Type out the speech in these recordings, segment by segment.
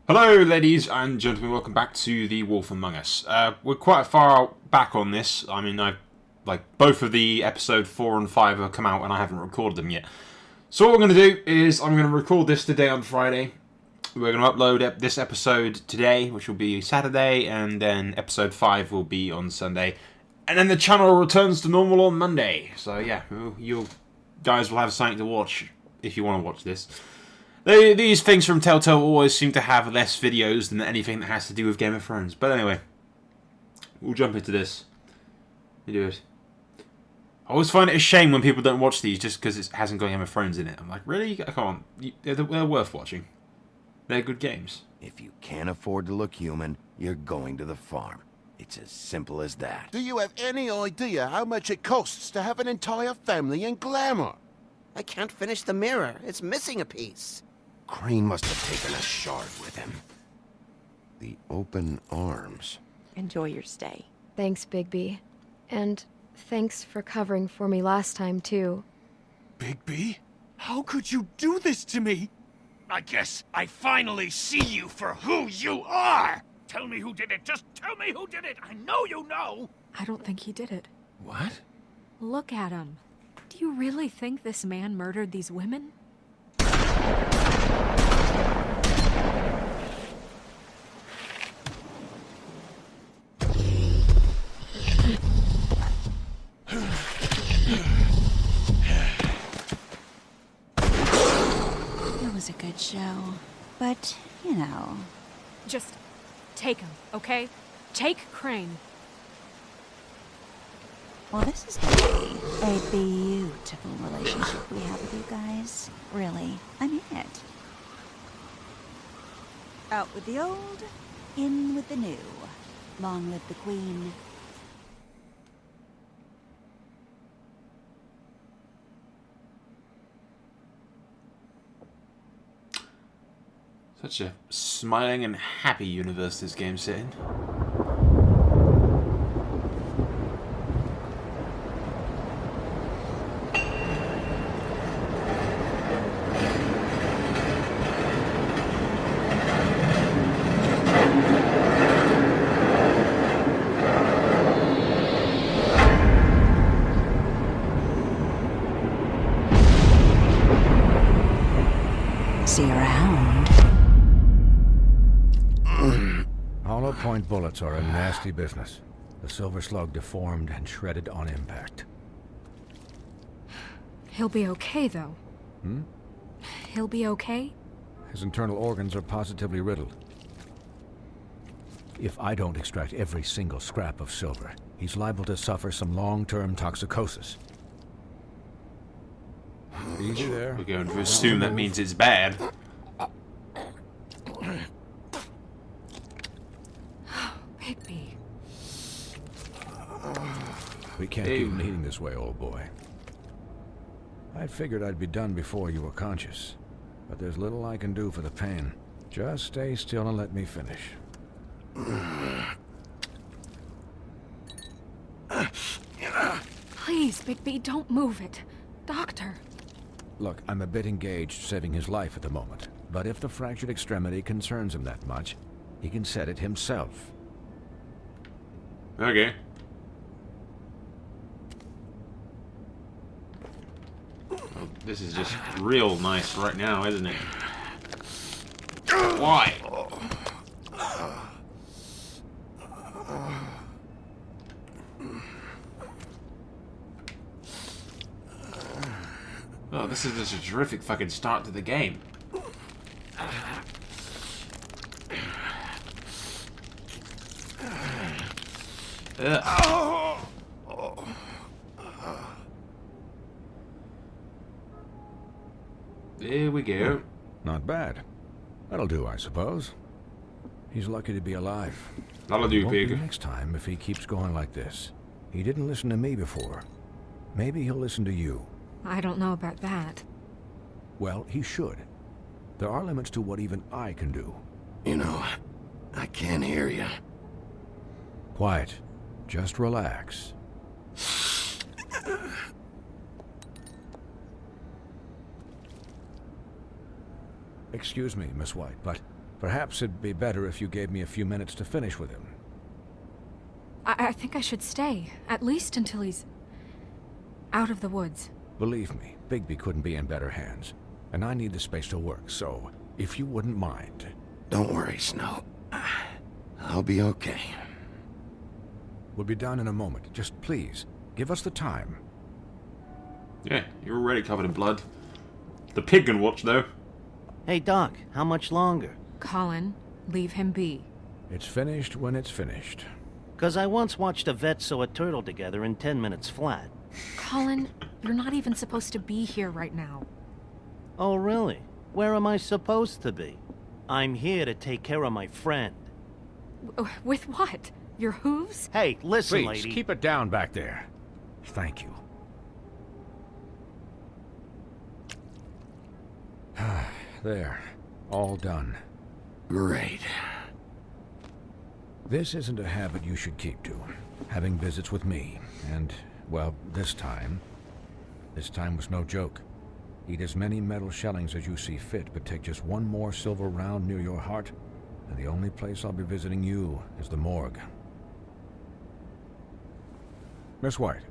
Hello ladies and gentlemen, welcome back to The Wolf Among Us. We're quite far back on this. I mean, both of the episode 4 and 5 have come out and I haven't recorded them yet. So what I'm going to do is I'm going to record this today on Friday. We're going to upload this episode today, which will be Saturday, and then episode 5 will be on Sunday. And then the channel returns to normal on Monday. So yeah, you guys will have something to watch if you want to watch this. These things from Telltale always seem to have less videos than anything that has to do with Game of Thrones. But anyway, we'll jump into this. You do it. I always find it a shame when people don't watch these just because it hasn't got Game of Thrones in it. I'm like, really? Come on. They're worth watching. They're good games. If you can't afford to look human, you're going to the farm. It's as simple as that. Do you have any idea how much it costs to have an entire family in glamour? I can't finish the mirror. It's missing a piece. Crane must have taken a shard with him. The open arms. Enjoy your stay. Thanks, Bigby. And thanks for covering for me last time, too. Bigby? How could you do this to me? I guess I finally see you for who you are! Tell me who did it! Just tell me who did it! I know you know! I don't think he did it. What? Look at him. Do you really think this man murdered these women? It was a good show, but, you know... Just take him, okay? Take Crane. Well, this is gonna be a beautiful relationship we have with you guys. Really, I mean it. Out with the old, in with the new. Long live the Queen. Such a smiling and happy universe this game's set in. See you around. Hollow point bullets are a nasty business. The silver slug deformed and shredded on impact. He'll be okay, though. Hmm? He'll be okay? His internal organs are positively riddled. If I don't extract every single scrap of silver, he's liable to suffer some long-term toxicosis. Easy there. We're going to assume that means it's bad. Bigby. We can't keep bleeding this way, old boy. I figured I'd be done before you were conscious, but there's little I can do for the pain. Just stay still and let me finish. Please, Bigby, don't move it. Doctor. Look, I'm a bit engaged saving his life at the moment, but if the fractured extremity concerns him that much, he can set it himself. Okay. Oh, this is just real nice right now, isn't it? Why? Oh, this is just a terrific fucking start to the game. There we go. Not bad. That'll do, I suppose. He's lucky to be alive. That'll do, Won't be pig. next time if he keeps going like this. He didn't listen to me before. Maybe he'll listen to you. I don't know about that. Well, he should. There are limits to what even I can do. You know, I can't hear you. Quiet. Just relax. Excuse me, Miss White, but Perhaps it'd be better if you gave me a few minutes to finish with him. I think I should stay, at least until he's out of the woods. Believe me, Bigby couldn't be in better hands. And I need the space to work, so if you wouldn't mind. Don't worry, Snow. I'll be okay. We'll be done in a moment. Just please, give us the time. Yeah, you're already covered in blood. The pig can watch, though. Hey, Doc, how much longer? Colin, leave him be. It's finished when it's finished. 'Cause I once watched a vet sew a turtle together in 10 minutes flat. Colin, you're not even supposed to be here right now. Oh, really? Where am I supposed to be? I'm here to take care of my friend. With what? Your hooves? Hey, listen, Please, lady. keep it down back there. Thank you. There. All done. Great. This isn't a habit you should keep to. Having visits with me. And, well, this time was no joke. Eat as many metal shellings as you see fit, but take just one more silver round near your heart, and the only place I'll be visiting you is the morgue. Miss White,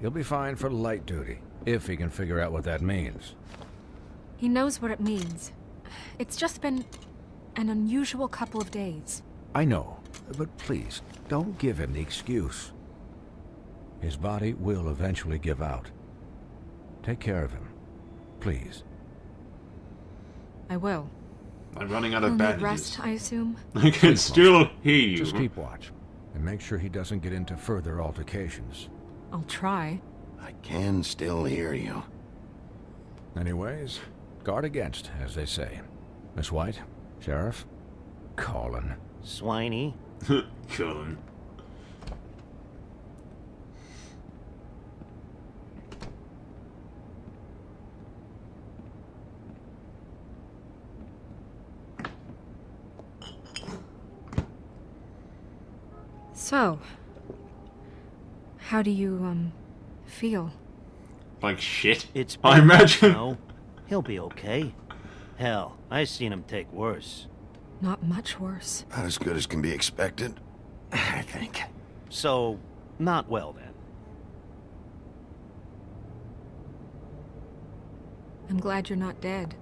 he'll be fine for light duty, if he can figure out what that means. He knows what it means. It's just been an unusual couple of days. I know, but please, don't give him the excuse. His body will eventually give out. Take care of him, please. I will. I'm running out of He'll need bandages. rest, I assume. I can still hear you. Just keep watch, and make sure he doesn't get into further altercations. I'll try. I can still hear you. Anyways, guard against, as they say. Miss White, Sheriff, Colin. Swiney. Colin. So, how do you, feel? Like shit. It's I imagine. No, he'll be okay. Hell, I seen him take worse. Not much worse. Not as good as can be expected, I think. So, not well then. I'm glad you're not dead.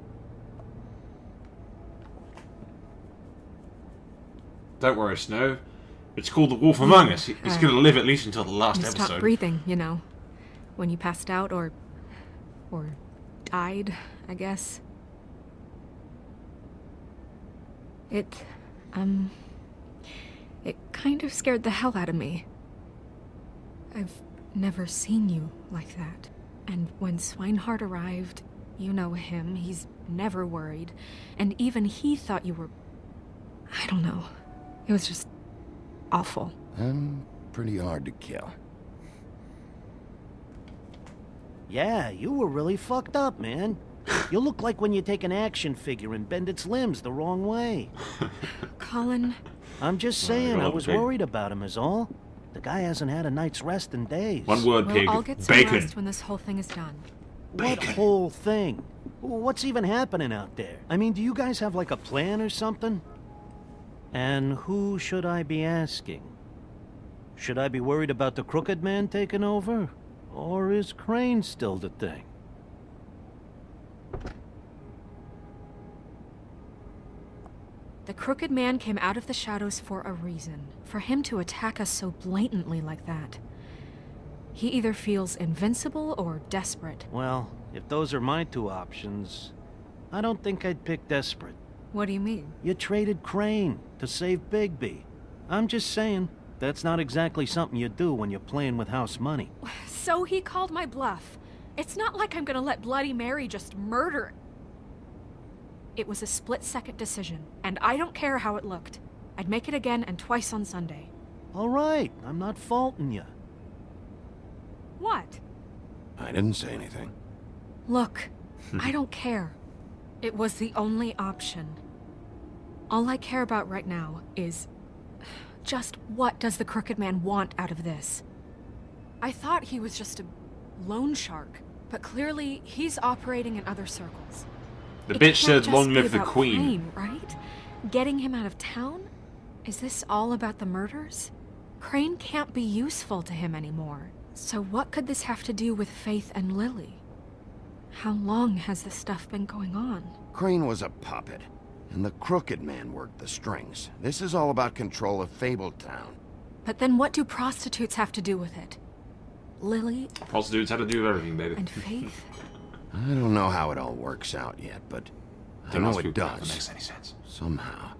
Don't worry, Snow. It's called The Wolf Among Us. He's gonna live at least until the last You episode. stopped breathing, you know. When you passed out or died, I guess. It kind of scared the hell out of me. I've never seen you like that. And when Swinehart arrived, you know him, he's never worried. And even he thought you were... I don't know. It was just awful. I'm pretty hard to kill. Yeah, you were really fucked up, man. You look like when you take an action figure and bend its limbs the wrong way. Colin... I'm just saying, I God, was pig. worried about him is all. The guy hasn't had a night's rest in days. One word, Well, pig. I'll get some Bacon. rest when this whole thing is done. What whole thing? What's even happening out there? I mean, do you guys have like a plan or something? And who should I be asking? Should I be worried about the Crooked Man taking over? Or is Crane still the thing? The Crooked Man came out of the shadows for a reason. For him to attack us so blatantly like that. He either feels invincible or desperate. Well, if those are my two options, I don't think I'd pick desperate. What do you mean? You traded Crane to save Bigby. I'm just saying, that's not exactly something you do when you're playing with house money. So he called my bluff. It's not like I'm gonna let Bloody Mary just murder... It was a split-second decision, and I don't care how it looked. I'd make it again and twice on Sunday. All right, I'm not faulting you. What? I didn't say anything. Look, I don't care. It was the only option. All I care about right now is... just what does the Crooked Man want out of this? I thought he was just a loan shark, but clearly he's operating in other circles. The It bitch can't said, just "Long be live the about Queen." Crane, right? Getting him out of town? Is this all about the murders? Crane can't be useful to him anymore. So what could this have to do with Faith and Lily? How long has this stuff been going on? Crane was a puppet, and the Crooked Man worked the strings. This is all about control of Fabletown. But then what do prostitutes have to do with it? Lily Prostitutes had to do with everything, baby. and Faith? I don't know how it all works out yet, but I know it That does. makes any sense. Somehow.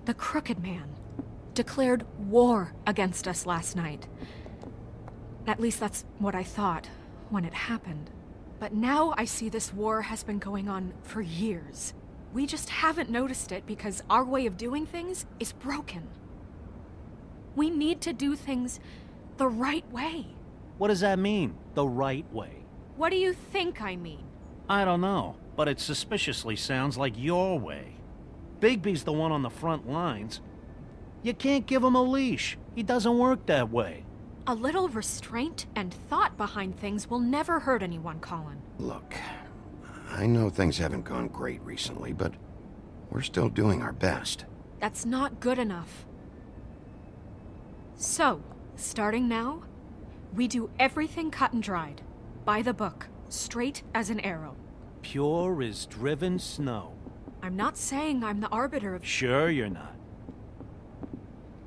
The Crooked Man declared war against us last night. At least that's what I thought when it happened. But now I see this war has been going on for years. We just haven't noticed it because our way of doing things is broken. We need to do things the right way. What does that mean, the right way? What do you think I mean? I don't know, but it suspiciously sounds like your way. Bigby's the one on the front lines. You can't give him a leash. He doesn't work that way. A little restraint and thought behind things will never hurt anyone, Colin. Look, I know things haven't gone great recently, but we're still doing our best. That's not good enough. So, starting now, we do everything cut and dried. By the book. Straight as an arrow. Pure as driven snow. I'm not saying I'm the arbiter of... Sure you're not.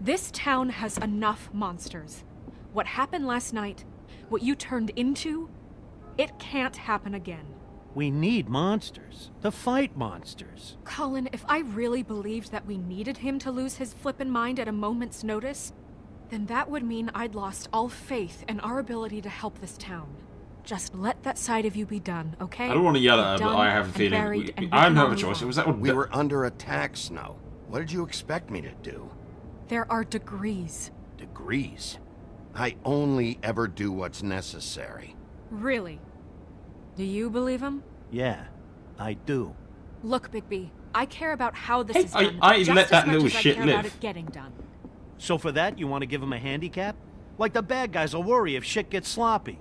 This town has enough monsters. What happened last night, what you turned into, it can't happen again. We need monsters. To fight monsters. Colin, if I really believed that we needed him to lose his flippin' mind at a moment's notice, then that would mean I'd lost all faith in our ability to help this town. Just let that side of you be done, okay? I don't want to yell at her, but Done I have a and feeling buried and I don't we have can a move choice. on. It was that one. We were under attack, Snow. What did you expect me to do? There are degrees. Degrees. I only ever do what's necessary. Really? Do you believe him? Yeah, I do. Look, Bigby, I care about how this Hey, is done I just let that as much little as shit I care about live. it getting done. So for that, you want to give him a handicap? Like the bad guys will worry if shit gets sloppy.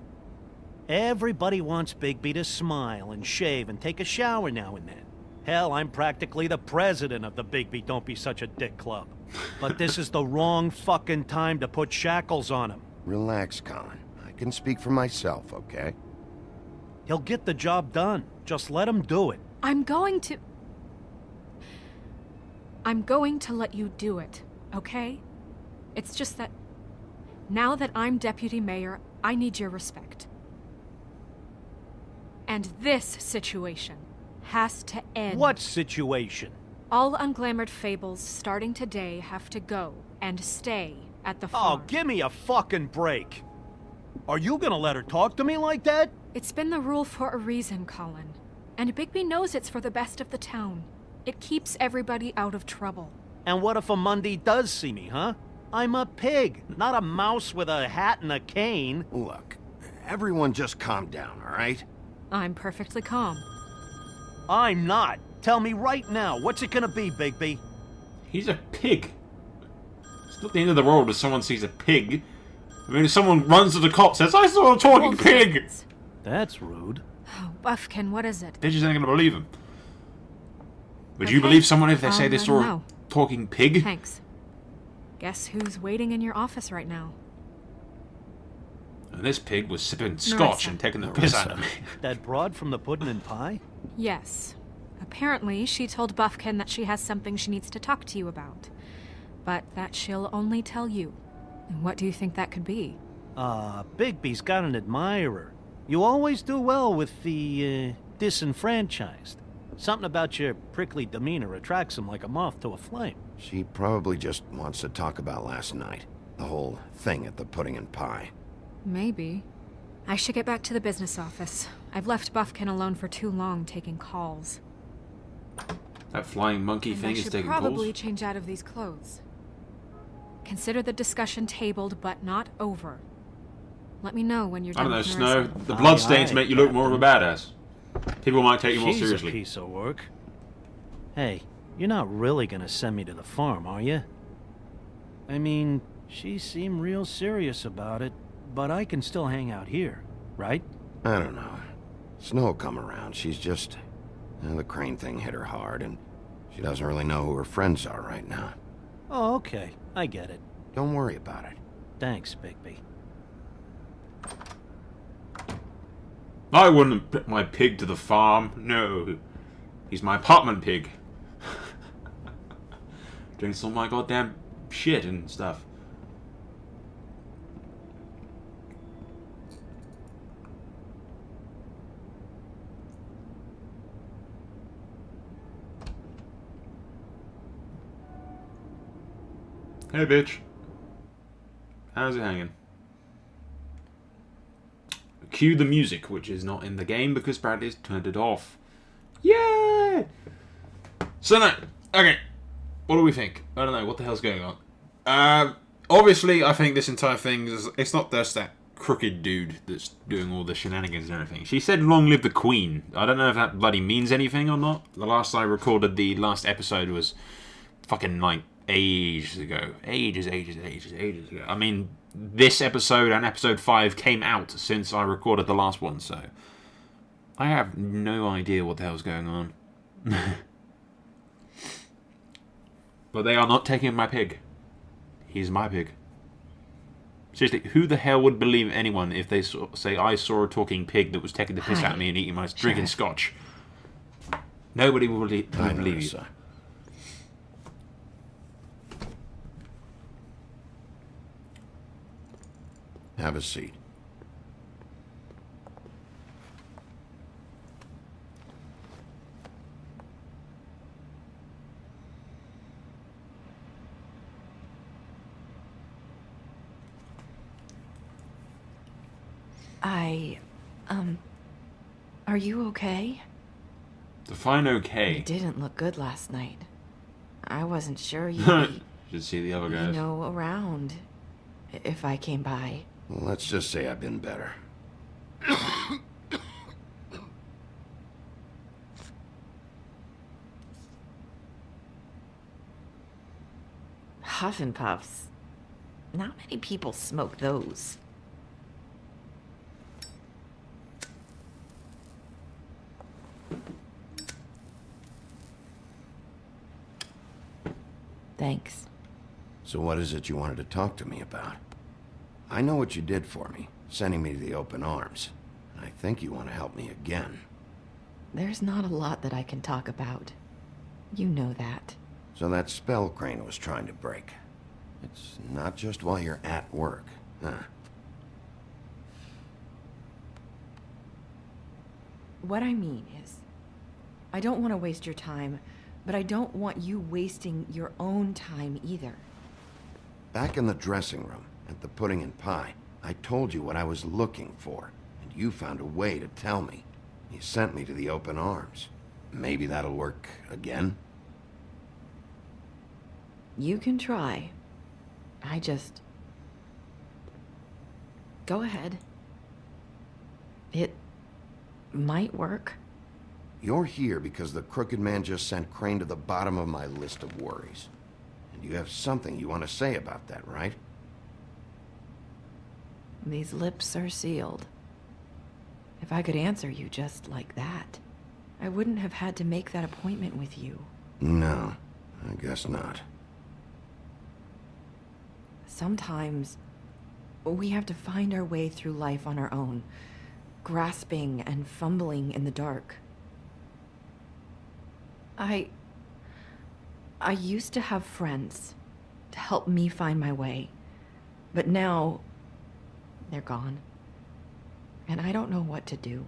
Everybody wants Bigby to smile and shave and take a shower now and then. Hell, I'm practically the president of the Bigby Don't Be Such a Dick Club. But this is the wrong fucking time to put shackles on him. Relax, Colin. I can speak for myself, okay? He'll get the job done. Just let him do it. I'm going to let you do it, okay? It's just that now that I'm deputy mayor, I need your respect. And this situation has to end. What situation? All unglamored fables starting today have to go and stay at the Oh, farm. give me a fucking break. Are you gonna let her talk to me like that? It's been the rule for a reason, Colin. And Bigby knows it's for the best of the town. It keeps everybody out of trouble. And what if a Monday does see me, huh? I'm a pig, not a mouse with a hat and a cane. Look, everyone just calm down, all right? I'm perfectly calm. I'm not. Tell me right now, what's it gonna be, Bigby? He's a pig. It's not the end of the world if someone sees a pig. I mean, if someone runs to the cops and says, "I saw a talking pig!" That's rude. Oh, Buffkin, what is it? Bitches ain't gonna believe him. Would you Okay, believe someone if they say I'll they let saw him a know. talking pig? Thanks. Guess who's waiting in your office right now? And this pig was sipping scotch Marissa. and taking the piss out of me. That broad from the pudding and pie? Yes. Apparently, she told Buffkin that she has something she needs to talk to you about. But that she'll only tell you. And what do you think that could be? Bigby's got an admirer. You always do well with the, disenfranchised. Something about your prickly demeanor attracts him like a moth to a flame. She probably just wants to talk about last night. The whole thing at the pudding and pie. Maybe. I should get back to the business office. I've left Buffkin alone for too long taking calls. That flying monkey And thing I is should taking probably calls. change out of these clothes. Consider the discussion tabled, but not over. Let me know when you're I done don't know, with Snow. Marissa. The bloodstains Aye, make you look more of a badass. People might take you more She's a seriously. piece of work. Hey, you're not really gonna send me to the farm, are you? I mean, she seemed real serious about it, but I can still hang out here, right? I don't know. Snow will come around. She's just The Crane thing hit her hard, and she doesn't really know who her friends are right now. Oh, okay. I get it. Don't worry about it. Thanks, Bigby. I wouldn't put my pig to the farm. No. He's my apartment pig. Drinks all my goddamn shit and stuff. Hey, bitch. How's it hanging? Cue the music, which is not in the game because Bradley's turned it off. Yay! So now, okay, what do we think? I don't know, what the hell's going on? Obviously, I think this entire thing is, it's not just that crooked dude that's doing all the shenanigans and everything. She said, "Long live the Queen." I don't know if that bloody means anything or not. The last I recorded the last episode was fucking like ages ago. Ages ago. I mean, this episode and episode 5 came out since I recorded the last one, so I have no idea what the hell's going on. But they are not taking my pig. He's my pig. Seriously, who the hell would believe anyone if they say I saw a talking pig that was taking the piss out of me and eating my drinking scotch? Nobody will believe you. Have a seat. Are you okay? Define okay. You didn't look good last night. I wasn't sure you'd Should see the other guys. around if I came by. Well, let's just say I've been better. Huff and puffs. Not many people smoke those. Thanks. So what is it you wanted to talk to me about? I know what you did for me, sending me to the open arms. And I think you want to help me again. There's not a lot that I can talk about. You know that. So that spell Crane was trying to break. It's not just while you're at work, huh? What I mean is, I don't want to waste your time, but I don't want you wasting your own time either. Back in the dressing room, at the pudding and pie, I told you what I was looking for, and you found a way to tell me. You sent me to the open arms. Maybe that'll work again? You can try. I just... Go ahead. It might work. You're here because the crooked man just sent Crane to the bottom of my list of worries. And you have something you want to say about that, right? These lips are sealed. If I could answer you just like that, I wouldn't have had to make that appointment with you. No, I guess not. Sometimes we have to find our way through life on our own, grasping and fumbling in the dark. I used to have friends to help me find my way, but now they're gone, and I don't know what to do.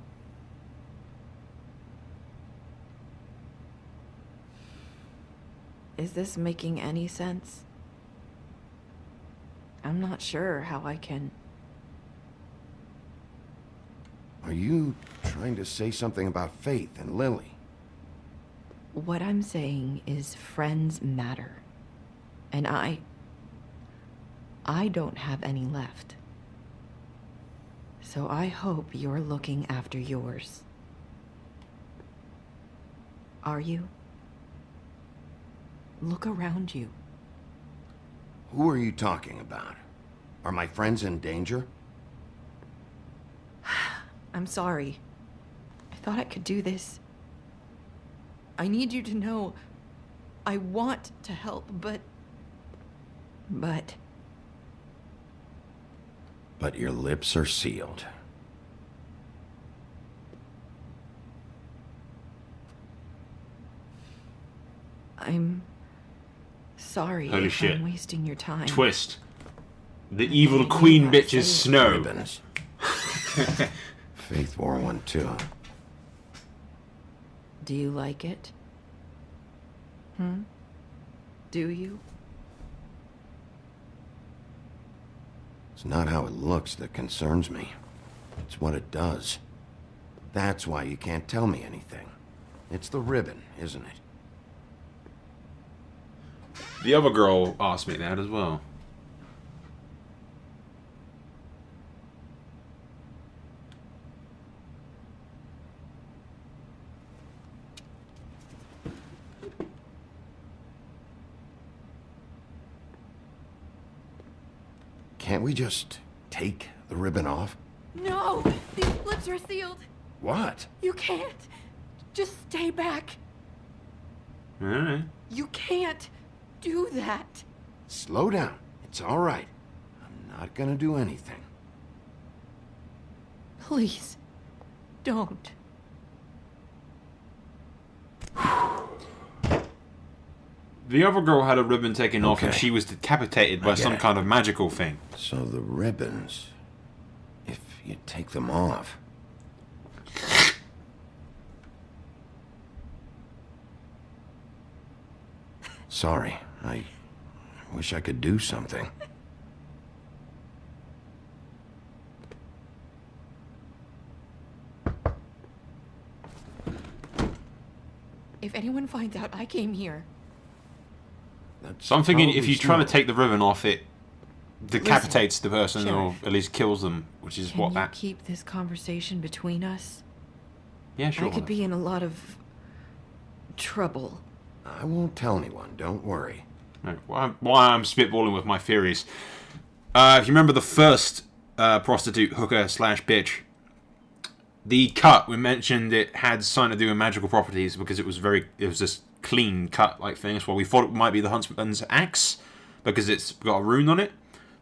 Is this making any sense? I'm not sure how I can... Are you trying to say something about Faith and Lily? What I'm saying is friends matter. And I don't have any left. So I hope you're looking after yours. Are you? Look around you. Who are you talking about? Are my friends in danger? I'm sorry. I thought I could do this I need you to know I want to help, but... But your lips are sealed. I'm sorry Holy if shit. I'm wasting your time. Twist. The evil queen bitch is Snow. Ribbons. Faith wore one too. Do you like it? Do you? It's not how it looks that concerns me. It's what it does. That's why you can't tell me anything. It's the ribbon, isn't it? The other girl asked me that as well. Can't we just take the ribbon off? No! These lips are sealed! What? You can't! Just stay back! Alright. You can't do that! Slow down. It's all right. I'm not gonna do anything. Please, don't. The other girl had a ribbon taken off and Okay. she was decapitated by I get some it. kind of magical thing. So the ribbons, if you take them off... Sorry, I wish I could do something. If anyone finds out I came here, That's So I'm thinking if probably you try to Snow. take the ribbon off, it decapitates the person or Sheriff. at least kills them, which is can what you that... keep this conversation between us? Yeah, sure. I could be in a lot of trouble. I won't tell anyone, don't worry. Right, why I'm spitballing with my theories. If you remember the first prostitute hooker slash bitch, the cut, we mentioned it had something to do with magical properties because it was this clean cut like thing. That's why we thought it might be the huntsman's axe because it's got a rune on it.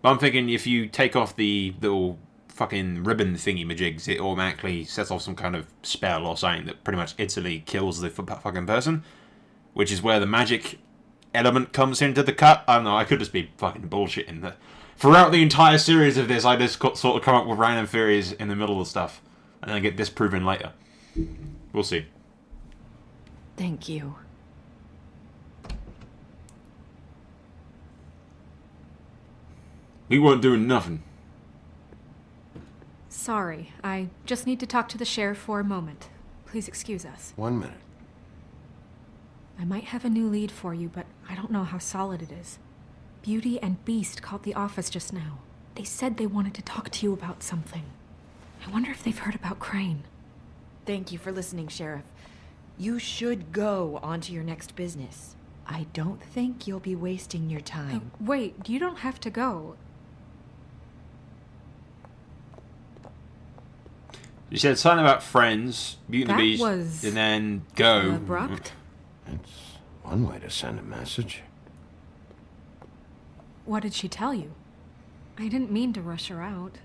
But I'm thinking if you take off the little fucking ribbon thingy majigs, it automatically sets off some kind of spell or something that pretty much instantly kills the fucking person, which is where the magic element comes into the cut. I don't know, I could just be fucking bullshitting that. Throughout the entire series of this, I just sort of come up with random theories in the middle of stuff, and then get disproven later. We'll see. Thank you. We weren't doing nothing. Sorry, I just need to talk to the sheriff for a moment. Please excuse us. 1 minute. I might have a new lead for you, but I don't know how solid it is. Beauty and Beast called the office just now. They said they wanted to talk to you about something. I wonder if they've heard about Crane. Thank you for listening, Sheriff. You should go on to your next business. I don't think you'll be wasting your time. Wait, you don't have to go. You said something about friends, Beauty and the That Beast, was and then go. Abrupt? It's one way to send a message. What did she tell you? I didn't mean to rush her out.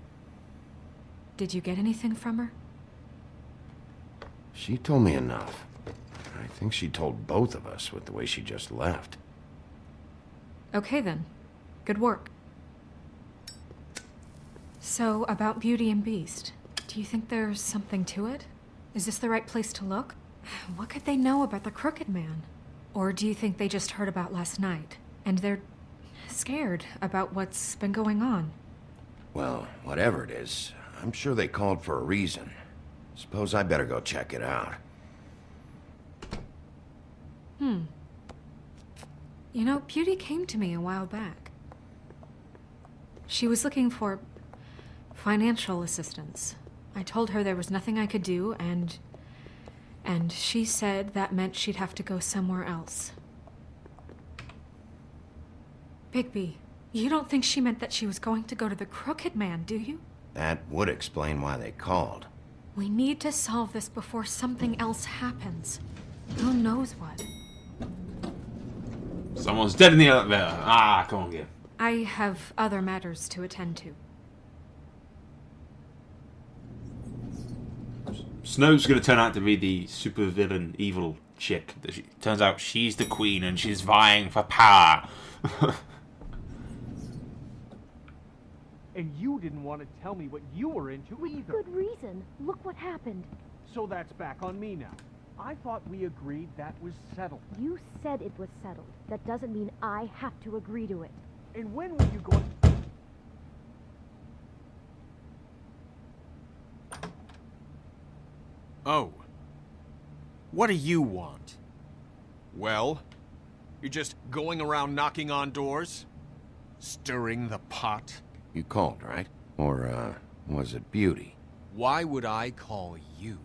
Did you get anything from her? She told me enough. I think she told both of us with the way she just left. Okay then. Good work. So, about Beauty and Beast, do you think there's something to it? Is this the right place to look? What could they know about the Crooked Man? Or do you think they just heard about last night, and they're scared about what's been going on? Well, whatever it is, I'm sure they called for a reason. Suppose I better go check it out. You know, Beauty came to me a while back. She was looking for financial assistance. I told her there was nothing I could do, and she said that meant she'd have to go somewhere else. Bigby, you don't think she meant that she was going to go to the Crooked Man, do you? That would explain why they called. We need to solve this before something else happens. Who knows what? Someone's dead in the elevator. Ah, come on, Gib. I have other matters to attend to. Snow's gonna turn out to be the super villain, evil chick. Turns out she's the queen and she's vying for power. And you didn't want to tell me what you were into either. Good reason. Look what happened. So that's back on me now. I thought we agreed that was settled. You said it was settled. That doesn't mean I have to agree to it. And when were you going... Oh. What do you want? Well, you're just going around knocking on doors? Stirring the pot? You called, right? Or, was it Beauty? Why would I call you?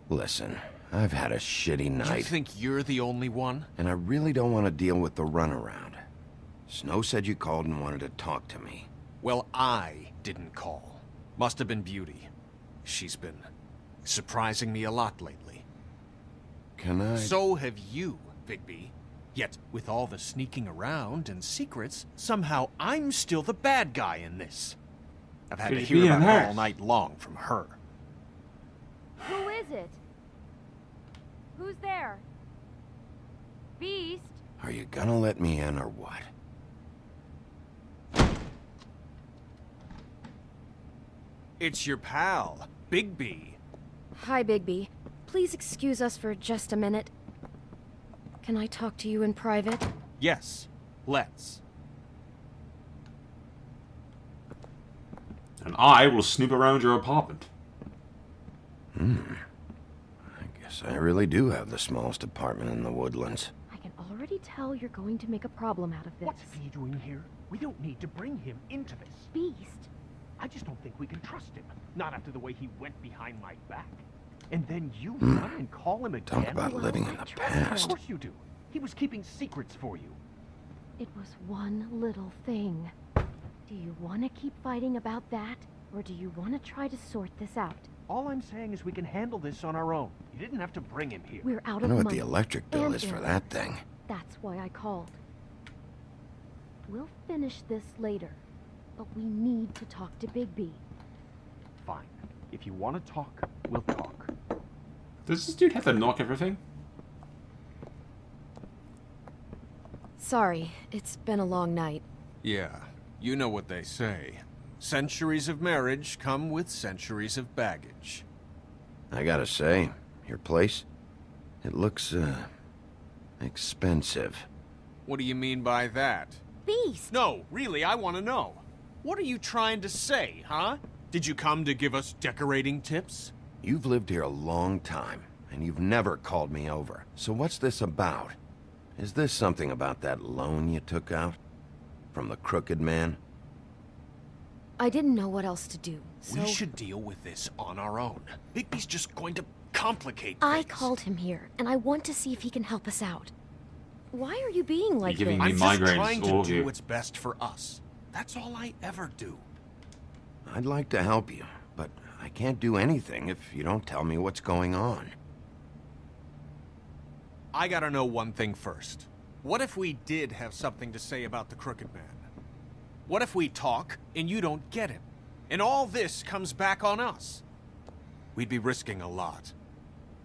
Listen, I've had a shitty night. You think you're the only one? And I really don't want to deal with the runaround. Snow said you called and wanted to talk to me. Well, I didn't call. Must have been Beauty. She's been surprising me a lot lately. Can I... So have you, Bigby. Yet, with all the sneaking around and secrets, somehow I'm still the bad guy in this. I've had to hear about it all night long from her. Who is it? Who's there? Beast? Are you gonna let me in or what? It's your pal, Bigby. Hi, Bigby. Please excuse us for just a minute. Can I talk to you in private? Yes, let's. And I will snoop around your apartment. I guess I really do have the smallest apartment in the Woodlands. I can already tell you're going to make a problem out of this. What's he doing here? We don't need to bring him into this. Beast? I just don't think we can trust him. Not after the way he went behind my back. And then you run and call him again? Talk about living in the Of past. course you do. He was keeping secrets for you. It was one little thing. Do you want to keep fighting about that? Or do you want to try to sort this out? All I'm saying is we can handle this on our own. You didn't have to bring him here. We're out I of know what money. the electric bill and is for air. that thing. That's why I called. We'll finish this later, but we need to talk to Bigby. Fine. If you want to talk, we'll talk. Does this dude have to knock everything? Sorry, it's been a long night. Yeah, you know what they say. Centuries of marriage come with centuries of baggage. I gotta say, your place, it looks, expensive. What do you mean by that? Beast! No, really, I want to know. What are you trying to say, huh? Did you come to give us decorating tips? You've lived here a long time, and you've never called me over. So what's this about? Is this something about that loan you took out? From the crooked man? I didn't know what else to do, so... We should deal with this on our own. Bigby's just going to complicate I things. called him here, and I want to see if he can help us out. Why are you being like giving this? me I'm migraines, just trying all to of do you. what's best for us. That's all I ever do. I'd like to help you, but I can't do anything if you don't tell me what's going on. I gotta know one thing first. What if we did have something to say about the Crooked Man? What if we talk and you don't get him? And all this comes back on us? We'd be risking a lot.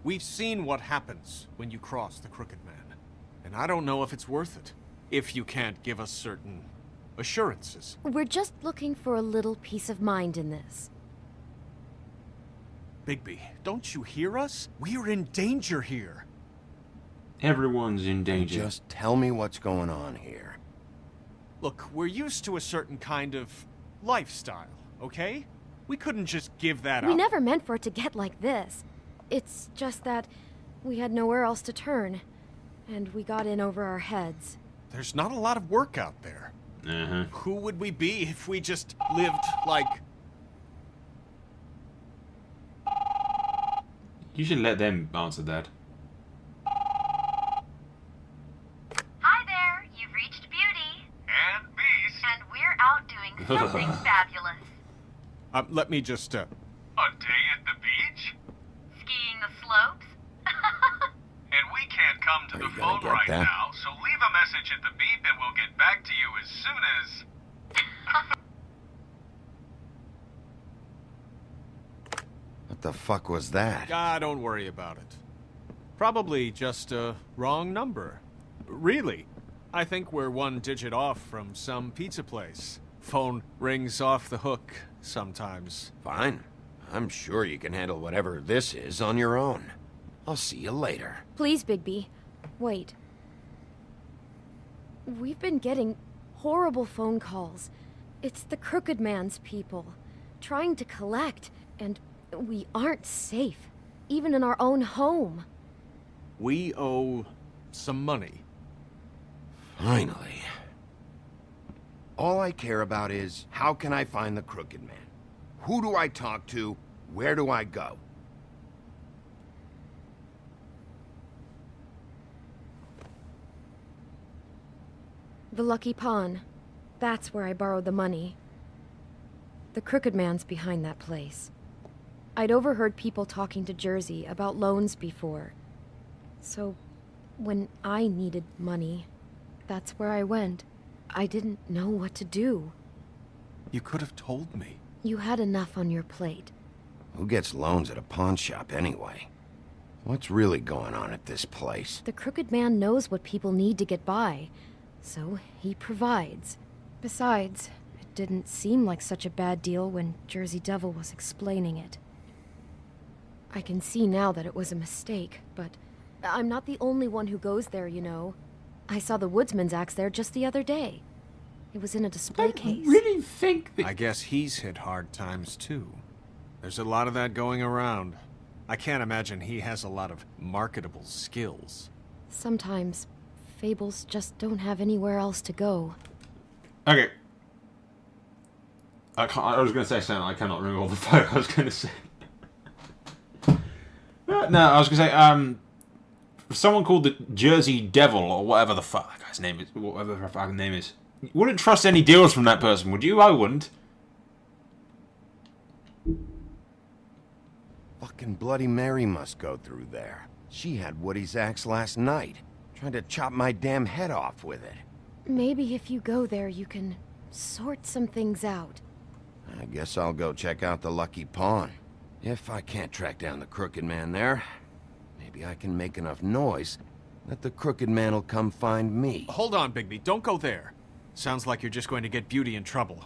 We've seen what happens when you cross the Crooked Man. And I don't know if it's worth it. If you can't give us certain assurances. We're just looking for a little peace of mind in this. Bigby, don't you hear us? We're in danger here. Everyone's in danger. Just tell me what's going on here. Look, we're used to a certain kind of lifestyle, okay? We couldn't just give that up. We never meant for it to get like this. It's just that we had nowhere else to turn, and we got in over our heads. There's not a lot of work out there. Uh-huh. Who would we be if we just lived like... You should let them answer that. Hi there, you've reached Beauty. And Beast. And we're out doing something fabulous. Let me just, A day at the beach? Skiing the slopes? come to Are the you gonna phone get right that? now, so leave a message at the beep and we'll get back to you as soon as... What the fuck was that? Ah, don't worry about it. Probably just a wrong number. Really, I think we're one digit off from some pizza place. Phone rings off the hook sometimes. Fine. I'm sure you can handle whatever this is on your own. I'll see you later. Please, Bigby. Wait. We've been getting horrible phone calls. It's the Crooked Man's people, trying to collect, and we aren't safe, even in our own home. We owe some money. Finally. All I care about is, how can I find the Crooked Man? Who do I talk to? Where do I go? The Lucky Pawn. That's where I borrowed the money. The Crooked Man's behind that place. I'd overheard people talking to Jersey about loans before. So, when I needed money, that's where I went. I didn't know what to do. You could have told me. You had enough on your plate. Who gets loans at a pawn shop anyway? What's really going on at this place? The Crooked Man knows what people need to get by, so he provides. Besides, it didn't seem like such a bad deal when Jersey Devil was explaining it. I can see now that it was a mistake, but I'm not the only one who goes there, you know. I saw the Woodsman's axe there just the other day. It was in a display case. Really think that... I guess he's hit hard times too. There's a lot of that going around. I can't imagine he has a lot of marketable skills. Sometimes, fables just don't have anywhere else to go. Okay. I was going to say something. I cannot remember what the fuck I was going to say. No, I was going to say, someone called the Jersey Devil, or whatever the fuck that guy's name is, whatever her fucking name is. You wouldn't trust any deals from that person, would you? I wouldn't. Fucking Bloody Mary must go through there. She had Woody's axe last night, trying to chop my damn head off with it. Maybe if you go there, you can sort some things out. I guess I'll go check out the Lucky Pawn. If I can't track down the Crooked Man there, maybe I can make enough noise that the Crooked Man will come find me. Hold on, Bigby. Don't go there. Sounds like you're just going to get Beauty in trouble.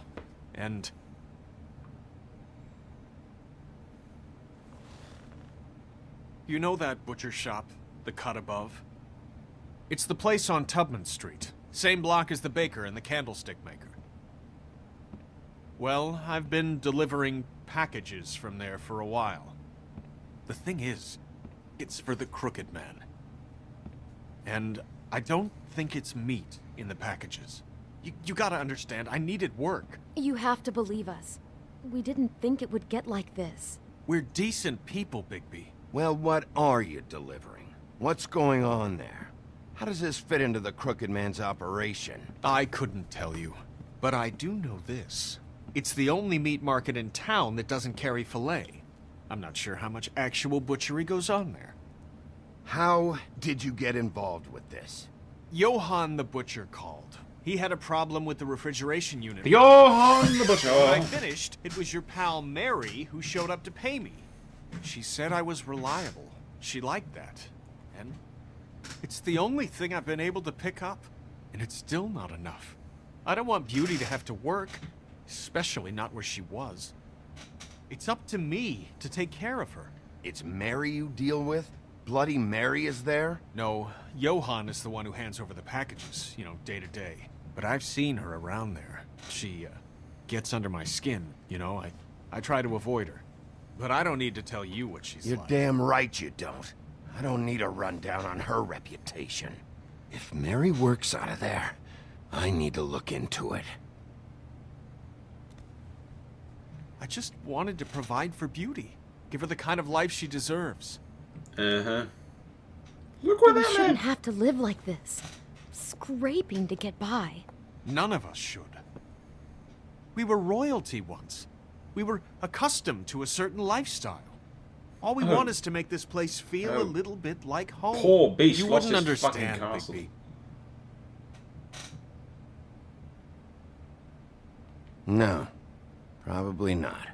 And... you know that butcher shop, the cut above? It's the place on Tubman Street. Same block as the baker and the candlestick maker. Well, I've been delivering packages from there for a while. The thing is, it's for the Crooked Man. And I don't think it's meat in the packages. You gotta understand, I needed work. You have to believe us. We didn't think it would get like this. We're decent people, Bigby. Well, what are you delivering? What's going on there? How does this fit into the Crooked Man's operation? I couldn't tell you, but I do know this. It's the only meat market in town that doesn't carry filet. I'm not sure how much actual butchery goes on there. How did you get involved with this? Johann the butcher called. He had a problem with the refrigeration unit. Johann the butcher! When I finished, it was your pal Mary who showed up to pay me. She said I was reliable. She liked that. And it's the only thing I've been able to pick up. And it's still not enough. I don't want Beauty to have to work, especially not where she was. It's up to me to take care of her. It's Mary you deal with? Bloody Mary is there? No, Johann is the one who hands over the packages, you know, day to day. But I've seen her around there. She, gets under my skin, you know, I try to avoid her. But I don't need to tell you what she's You're like. damn right you don't. I don't need a rundown on her reputation. If Mary works out of there, I need to look into it. I just wanted to provide for Beauty. Give her the kind of life she deserves. Uh-huh. Look what We that shouldn't man... have to live like this, scraping to get by. None of us should. We were royalty once. We were accustomed to a certain lifestyle. All we want is to make this place feel a little bit like home. Poor beast You lost wouldn't his fucking understand, castle. Bigby. No, probably not.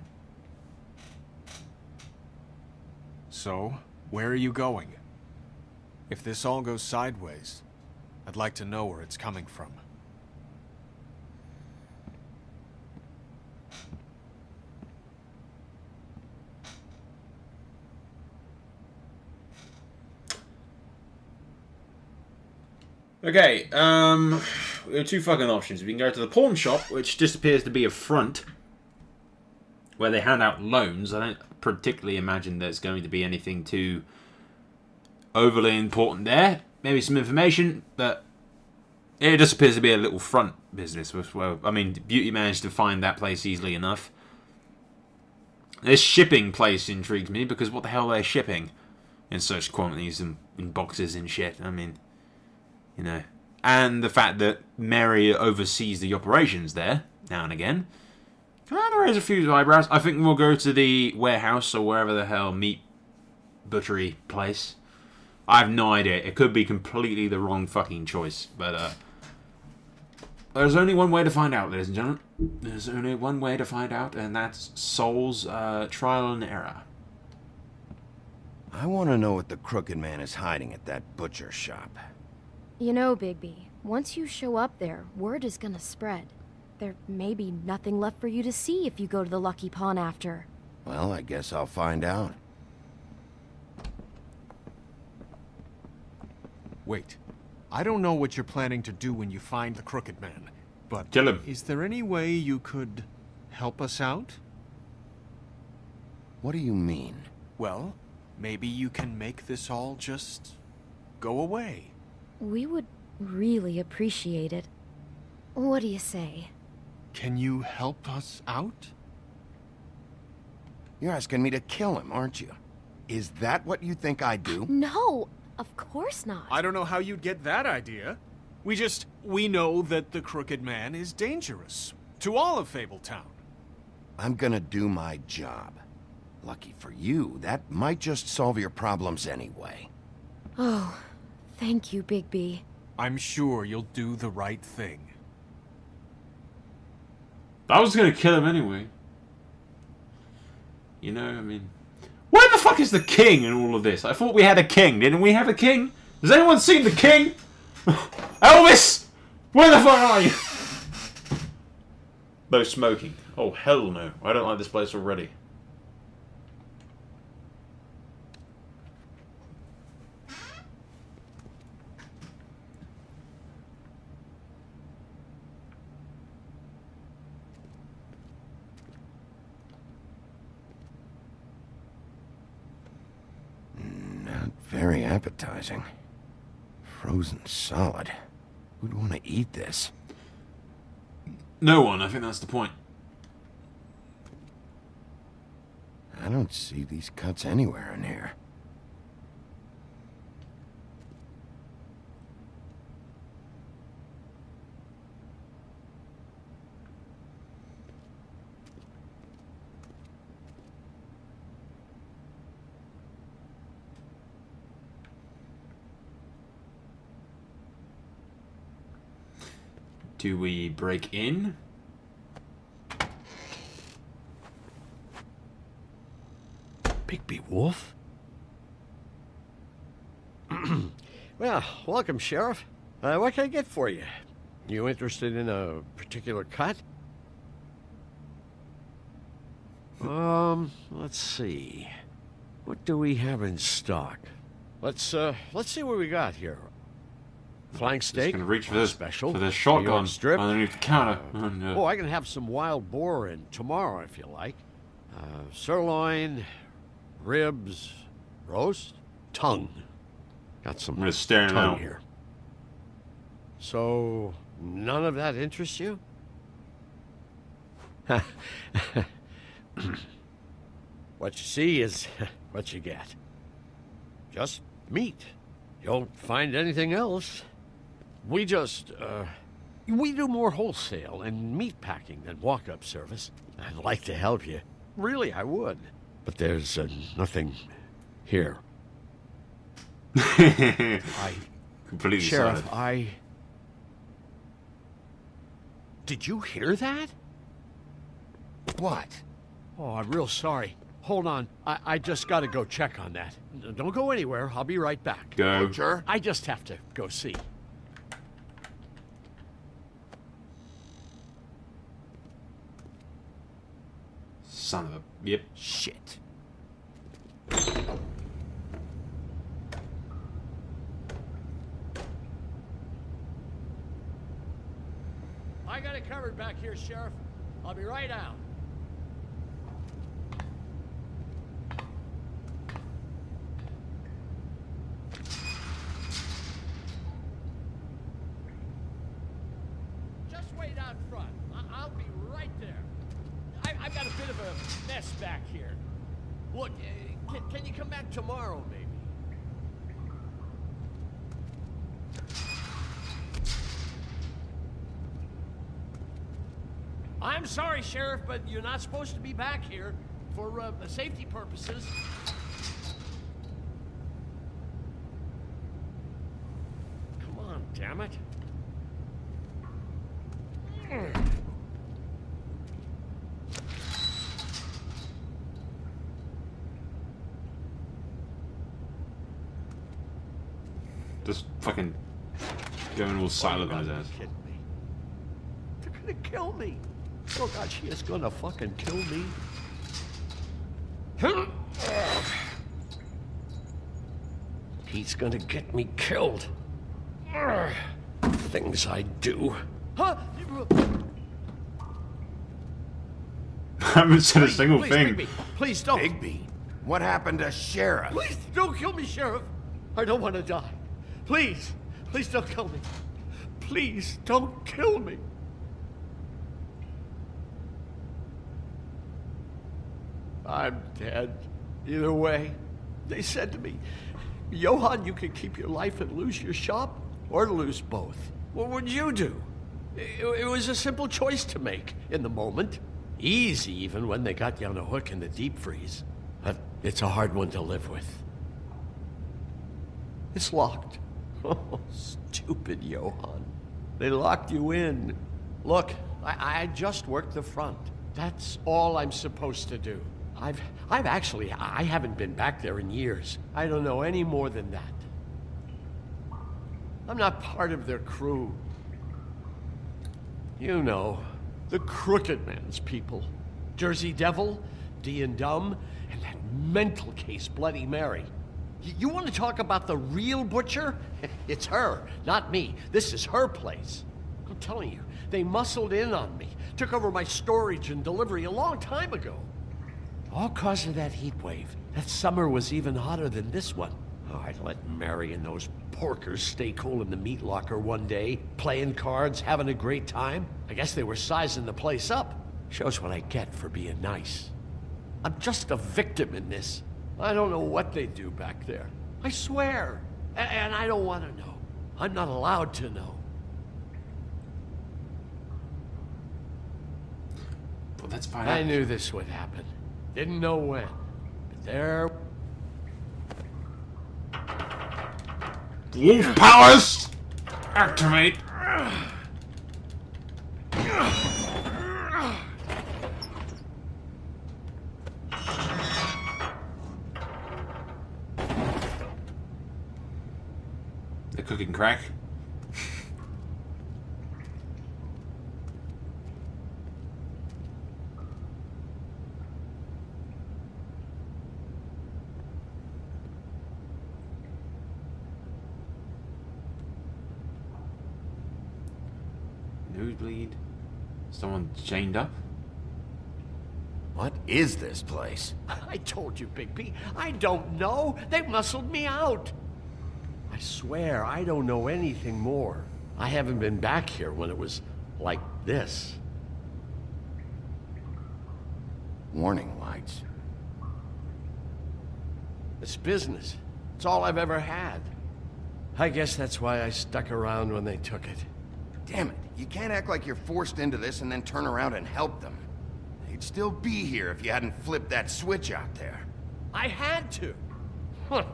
So, where are you going? If this all goes sideways, I'd like to know where it's coming from. Okay, we have two fucking options. We can go to the pawn shop, which just appears to be a front, where they hand out loans. I don't particularly imagine there's going to be anything too overly important there. Maybe some information, but it just appears to be a little front business. Well, I mean, Beauty managed to find that place easily enough. This shipping place intrigues me, because what the hell are they shipping in such quantities and in boxes and shit? I mean, you know. And the fact that Mary oversees the operations there, now and again. Kind of raise a few eyebrows. I think we'll go to the warehouse, or wherever the hell, meat butchery place. I have no idea. It could be completely the wrong fucking choice, but there's only one way to find out, ladies and gentlemen. There's only one way to find out, and that's Soul's trial and error. I want to know what the Crooked Man is hiding at that butcher shop. You know, Bigby, once you show up there, word is gonna spread. There may be nothing left for you to see if you go to the Lucky Pawn after. Well, I guess I'll find out. Wait. I don't know what you're planning to do when you find the Crooked Man, but kill him. Is there any way you could help us out? What do you mean? Well, maybe you can make this all just go away. We would really appreciate it. What do you say? Can you help us out? You're asking me to kill him, aren't you? Is that what you think I do? No, of course not. I don't know how you'd get that idea. We know that the Crooked Man is dangerous to all of Fabletown. I'm gonna do my job. Lucky for you, that might just solve your problems anyway. Oh, thank you, Bigby. I'm sure you'll do the right thing. I was going to kill him anyway. You know, I mean... Where the fuck is the king in all of this? I thought we had a king. Didn't we have a king? Has anyone seen the king? Elvis! Where the fuck are you? No smoking. Oh, hell no. I don't like this place already. Very appetizing. Frozen solid. Who'd want to eat this? No one, I think that's the point. I don't see these cuts anywhere in here. Do we break in? Bigby Wolf? Well, welcome, Sheriff. What can I get for you? You interested in a particular cut? Let's see. What do we have in stock? Let's see what we got here. Flank steak, Just gonna reach for this special. for this shotgun Strip. underneath the counter. Oh, I can have some wild boar in tomorrow if you like. Sirloin, ribs, roast, tongue. Got some I'm just staring tongue out. here. So, none of that interests you? What you see is what you get. Just meat. You don't find anything else. We do more wholesale and meat packing than walk-up service. I'd like to help you. Really, I would. But there's nothing here. Completely Sheriff, silent. Did you hear that? What? Oh, I'm real sorry. Hold on. I just gotta go check on that. Don't go anywhere. I'll be right back. Go. Sure. I just have to go see. Son of a... Yep. Shit. I got it covered back here, Sheriff. I'll be right out. Just wait out front. I'll be right there. I've got a bit of a mess back here. Look, can you come back tomorrow, maybe? I'm sorry, Sheriff, but you're not supposed to be back here for safety purposes. Come on, damn it. Just fucking going all silent on his ass. Kidding me? They're gonna kill me. Oh God, she is gonna fucking kill me. He's gonna get me killed. Things I do. Huh? I haven't said a single Please, thing. Bigby, please don't. Bigby? What happened to Sheriff? Please don't kill me, Sheriff. I don't want to die. Please, please don't kill me. Please don't kill me. I'm dead. Either way, they said to me, Johann, you can keep your life and lose your shop, or lose both. What would you do? It was a simple choice to make in the moment. Easy, even when they got you on a hook in the deep freeze. But it's a hard one to live with. It's locked. Oh, stupid Johann. They locked you in. Look, I just worked the front. That's all I'm supposed to do. I haven't been back there in years. I don't know any more than that. I'm not part of their crew. You know, the Crooked Man's people. Jersey Devil, D and Dumb, and that mental case Bloody Mary. You want to talk about the real butcher? It's her, not me. This is her place. I'm telling you, they muscled in on me, took over my storage and delivery a long time ago. All cause of that heat wave. That summer was even hotter than this one. Oh, I'd let Mary and those porkers stay cool in the meat locker one day, playing cards, having a great time. I guess they were sizing the place up. Shows what I get for being nice. I'm just a victim in this. I don't know what they do back there. I swear. And I don't want to know. I'm not allowed to know. Well, that's fine. I knew this would happen. Didn't know when. But there... Wolf powers! Activate! The cooking crack. Nosebleed. Someone chained up? What is this place? I told you, Bigby. I don't know. They muscled me out. I swear, I don't know anything more. I haven't been back here when it was like this. Warning lights. It's business. It's all I've ever had. I guess that's why I stuck around when they took it. Damn it, you can't act like you're forced into this and then turn around and help them. You'd still be here if you hadn't flipped that switch out there. I had to. Huh.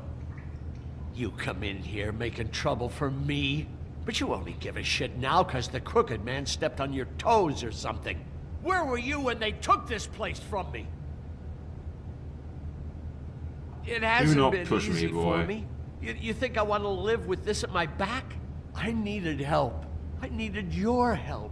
You come in here making trouble for me, but you only give a shit now because the Crooked Man stepped on your toes or something. Where were you when they took this place from me? It hasn't been easy for me. You think I want to live with this at my back? I needed help. I needed your help.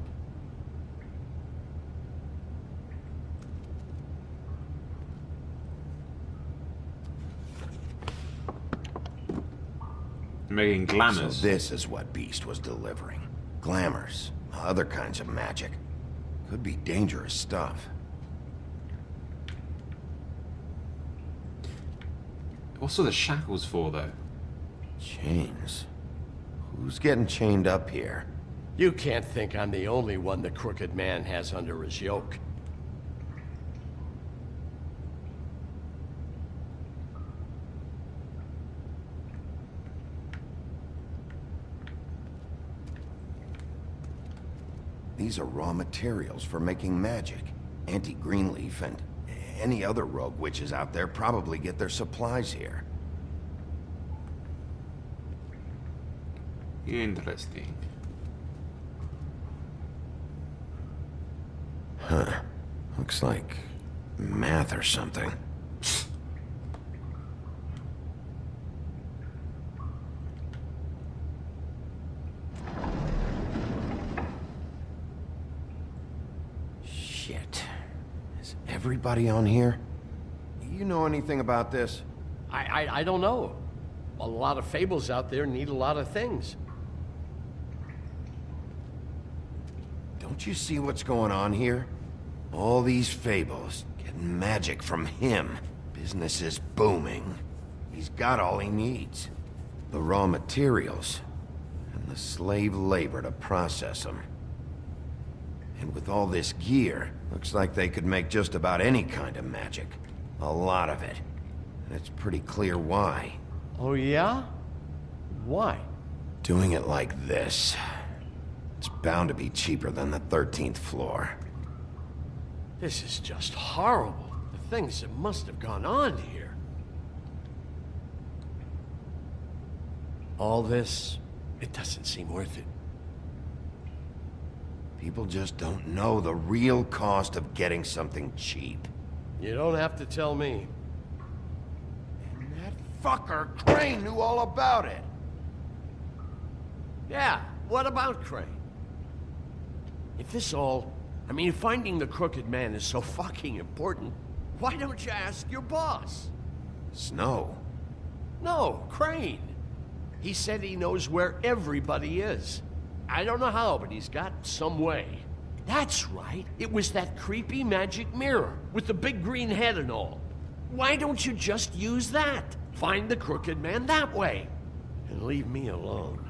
Making glamours. So this is what Beast was delivering. Glamours, other kinds of magic. Could be dangerous stuff. What's all the shackles for, though? Chains? Who's getting chained up here? You can't think I'm the only one the Crooked Man has under his yoke. These are raw materials for making magic. Auntie Greenleaf and any other rogue witches out there probably get their supplies here. Interesting. Huh. Looks like math or something. Shit. Is everybody on here? You know anything about this? I don't know. A lot of fables out there need a lot of things. Don't you see what's going on here? All these fables, getting magic from him. Business is booming. He's got all he needs. The raw materials, and the slave labor to process them. And with all this gear, looks like they could make just about any kind of magic. A lot of it. And it's pretty clear why. Oh yeah? Why? Doing it like this. It's bound to be cheaper than the 13th floor. This is just horrible. The things that must have gone on here. All this, it doesn't seem worth it. People just don't know the real cost of getting something cheap. You don't have to tell me. And that fucker Crane knew all about it. Yeah, what about Crane? If this all... I mean, if finding the Crooked Man is so fucking important, why don't you ask your boss? Snow? No, Crane. He said he knows where everybody is. I don't know how, but he's got some way. That's right. It was that creepy magic mirror with the big green head and all. Why don't you just use that? Find the Crooked Man that way. And leave me alone.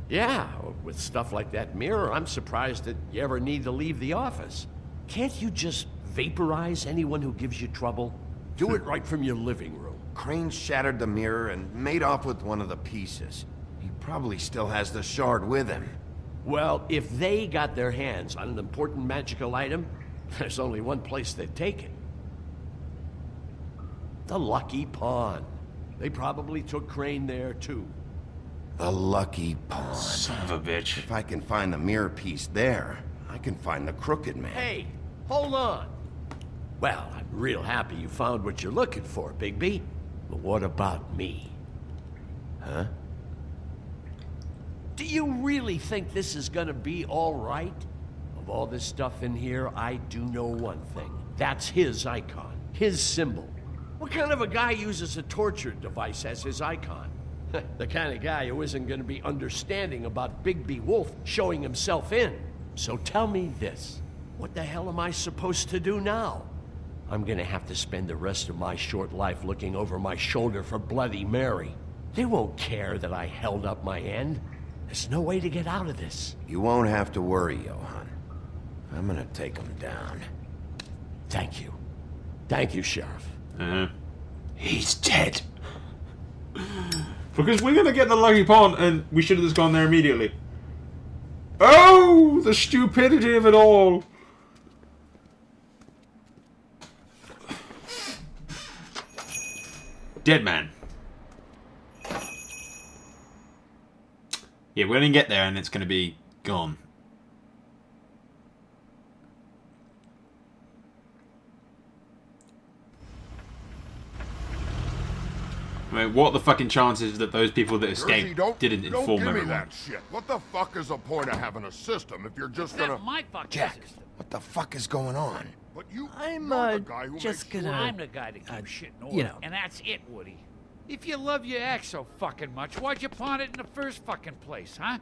Yeah, with stuff like that mirror, I'm surprised that you ever need to leave the office. Can't you just vaporize anyone who gives you trouble? Do it right from your living room. Crane shattered the mirror and made off with one of the pieces. He probably still has the shard with him. Well, if they got their hands on an important magical item, there's only one place they'd take it. The Lucky Pawn. They probably took Crane there, too. The Lucky Pawn. Son of a bitch. If I can find the mirror piece there, I can find the Crooked Man. Hey, hold on. Well, I'm real happy you found what you're looking for, Bigby. But what about me? Huh? Do you really think this is gonna be all right? Of all this stuff in here, I do know one thing. That's his icon, his symbol. What kind of a guy uses a torture device as his icon? The kind of guy who isn't gonna be understanding about Bigby Wolf showing himself in. So tell me this. What the hell am I supposed to do now? I'm gonna have to spend the rest of my short life looking over my shoulder for Bloody Mary. They won't care that I held up my end. There's no way to get out of this. You won't have to worry, Johan. I'm gonna take him down. Thank you. Thank you, Sheriff. He's dead. Because we're gonna get the Lucky Pawn, and we should have just gone there immediately. Oh, the stupidity of it all. dead man. Yeah, we're going to get there and it's going to be gone. I mean, what are the fucking chances that those people that escaped didn't inform Don't give me everyone? that shit. What the fuck is the point of having a system if you're just gonna... my fucking Jack, system. what the fuck is going on? But you... I'm you're the guy who just makes gonna. sure- I'm the guy that keeps shit in order, you know. and that's it, Woody. If you love your ex so fucking much, why'd you pawn it in the first fucking place, huh?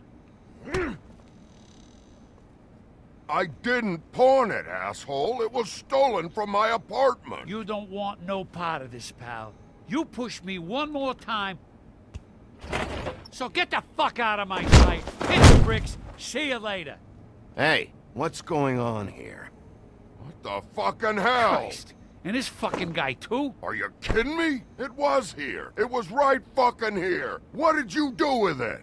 I didn't pawn it, asshole. It was stolen from my apartment. You don't want no part of this, pal. You push me one more time. So get the fuck out of my sight. Hit the bricks. See you later. Hey, what's going on here? What the fucking hell? Christ. And this fucking guy, too? Are you kidding me? It was here. It was right fucking here. What did you do with it?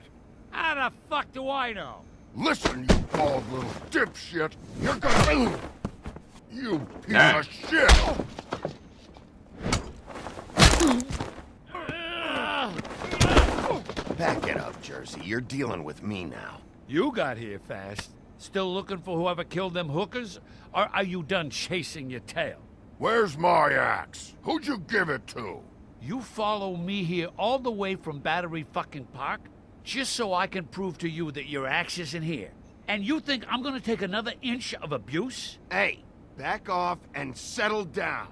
How the fuck do I know? Listen, you bald little dipshit. You're gonna... You piece of shit. Back it up, Jersey. You're dealing with me now. You got here fast. Still looking for whoever killed them hookers? Or are you done chasing your tail? Where's my axe? Who'd you give it to? You follow me here all the way from Battery fucking Park just so I can prove to you that your axe isn't here. And you think I'm gonna take another inch of abuse? Hey, back off and settle down.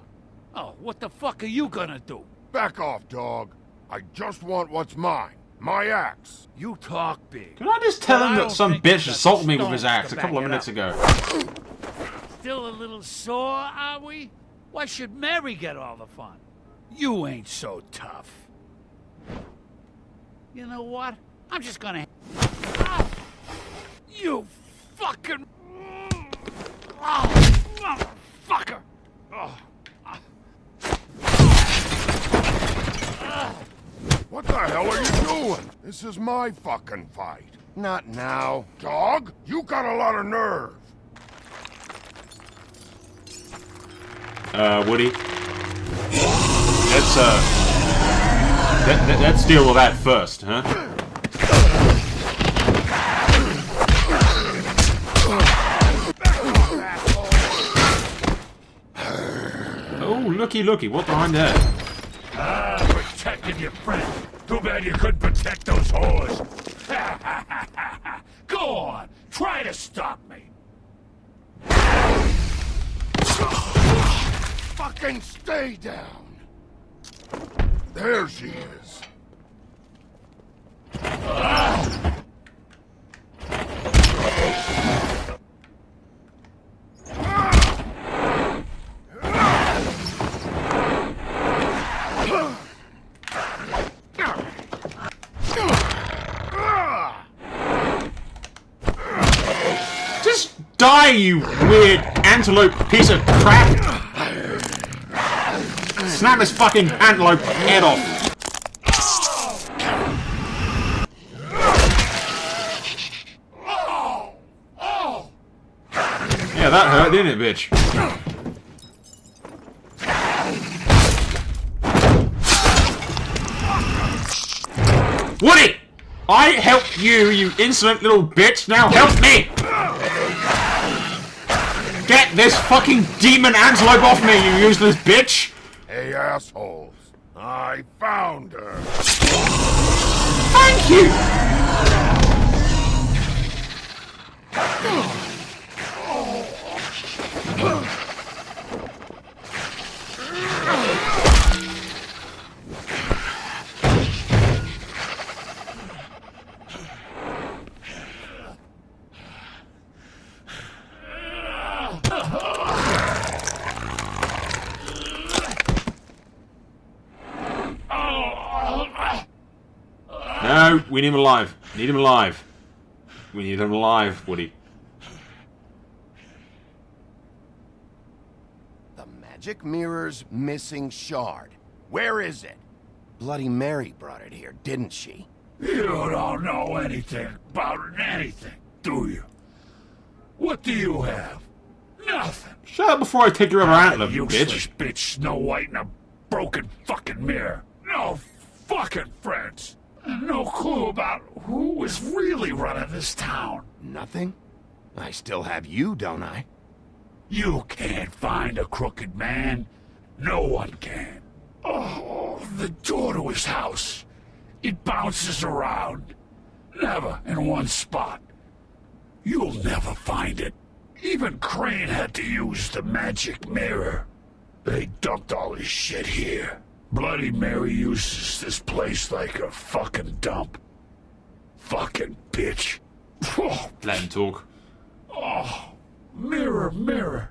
Oh, what the fuck are you gonna do? Back off, dog. I just want what's mine. My axe. You talk big. Can I just tell But him I that don't some think you bitch got assaulted me with stones his axe to a couple of back it minutes up. ago? Still a little sore, are we? Why should Mary get all the fun? You ain't so tough. You know what? I'm just gonna... Ah! You fucking... Oh, motherfucker! Oh. What the hell are you doing? This is my fucking fight. Not now. Dog, you got a lot of nerve. Woody. Let's deal with that first, huh? Oh, looky, what's behind there? Protecting your friend. Too bad you couldn't protect those whores. Go on, try to stop me. Fucking stay down. There she is. Just die, you weird antelope piece of crap! Snap this fucking antelope head off! Yeah, that hurt, didn't it, bitch? Woody! I helped you, you insolent little bitch, now help me! Get this fucking demon antelope off me, you useless bitch! Hey, assholes. I found her. Thank you! No, we need him alive. Need him alive. We need him alive, Woody. The magic mirror's missing shard. Where is it? Bloody Mary brought it here, didn't she? You don't know anything about anything, do you? What do you have? Nothing. Shut up before I take your other antler, you Useless bitch. bitch Snow White in a broken fucking mirror. No fucking friends. And no clue about who is really running this town. Nothing? I still have you, don't I? You can't find a crooked man. No one can. Oh, the door to his house. It bounces around. Never in one spot. You'll never find it. Even Crane had to use the magic mirror. They dumped all his shit here. Bloody Mary uses this place like a fucking dump. Fucking bitch. Oh, Let him talk. oh, mirror, mirror.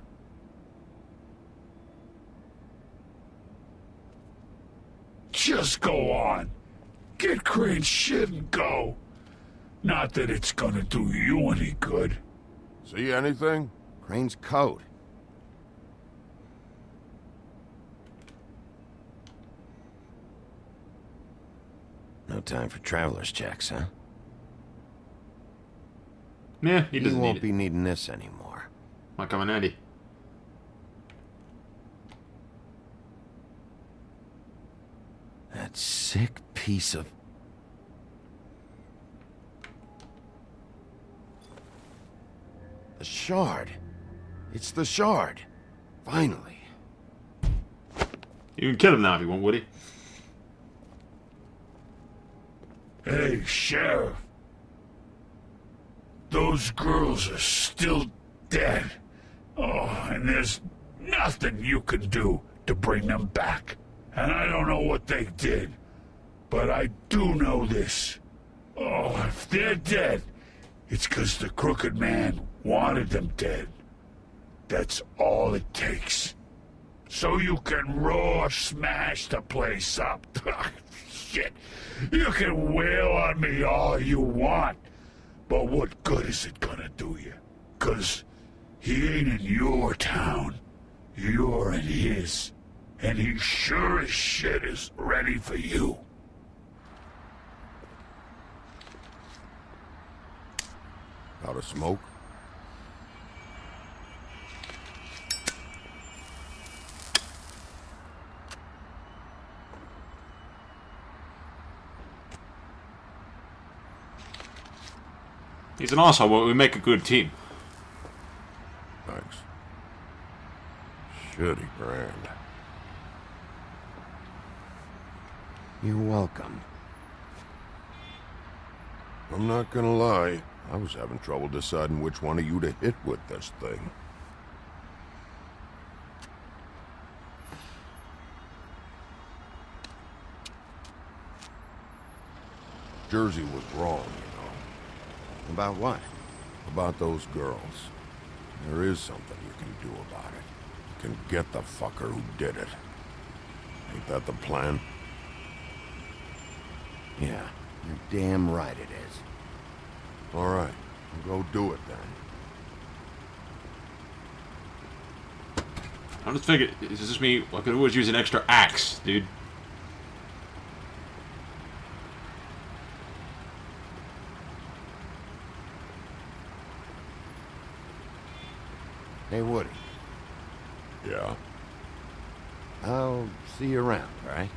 Just go on. Get Crane's shit and go. Not that it's gonna do you any good. See anything? Crane's coat. No time for traveler's checks, huh? Yeah, he doesn't You won't need be it. needing this anymore. Might come in handy. That sick piece of... The shard. It's the shard. Finally. You can kill him now if you want, Woody. Hey, Sheriff. Those girls are still dead. Oh, and there's nothing you can do to bring them back. And I don't know what they did, but I do know this. Oh, if they're dead, it's 'cause the Crooked Man wanted them dead. That's all it takes. So you can roar smash the place up. Shit. You can wail on me all you want. But what good is it gonna do you? 'Cause he ain't in your town. You're in his. And he sure as shit is ready for you. Out of smoke? He's an arsehole, but we make a good team. Thanks. Shitty brand. You're welcome. I'm not gonna lie. I was having trouble deciding which one of you to hit with this thing. Jersey was wrong, you know. About what? About those girls. There is something you can do about it. You can get the fucker who did it. Ain't that the plan? Yeah, you're damn right it is. All right, we'll go do it then. I just figured, it's just me, I could always use an extra axe, dude. Hey, Woody. Yeah? I'll see you around, all right?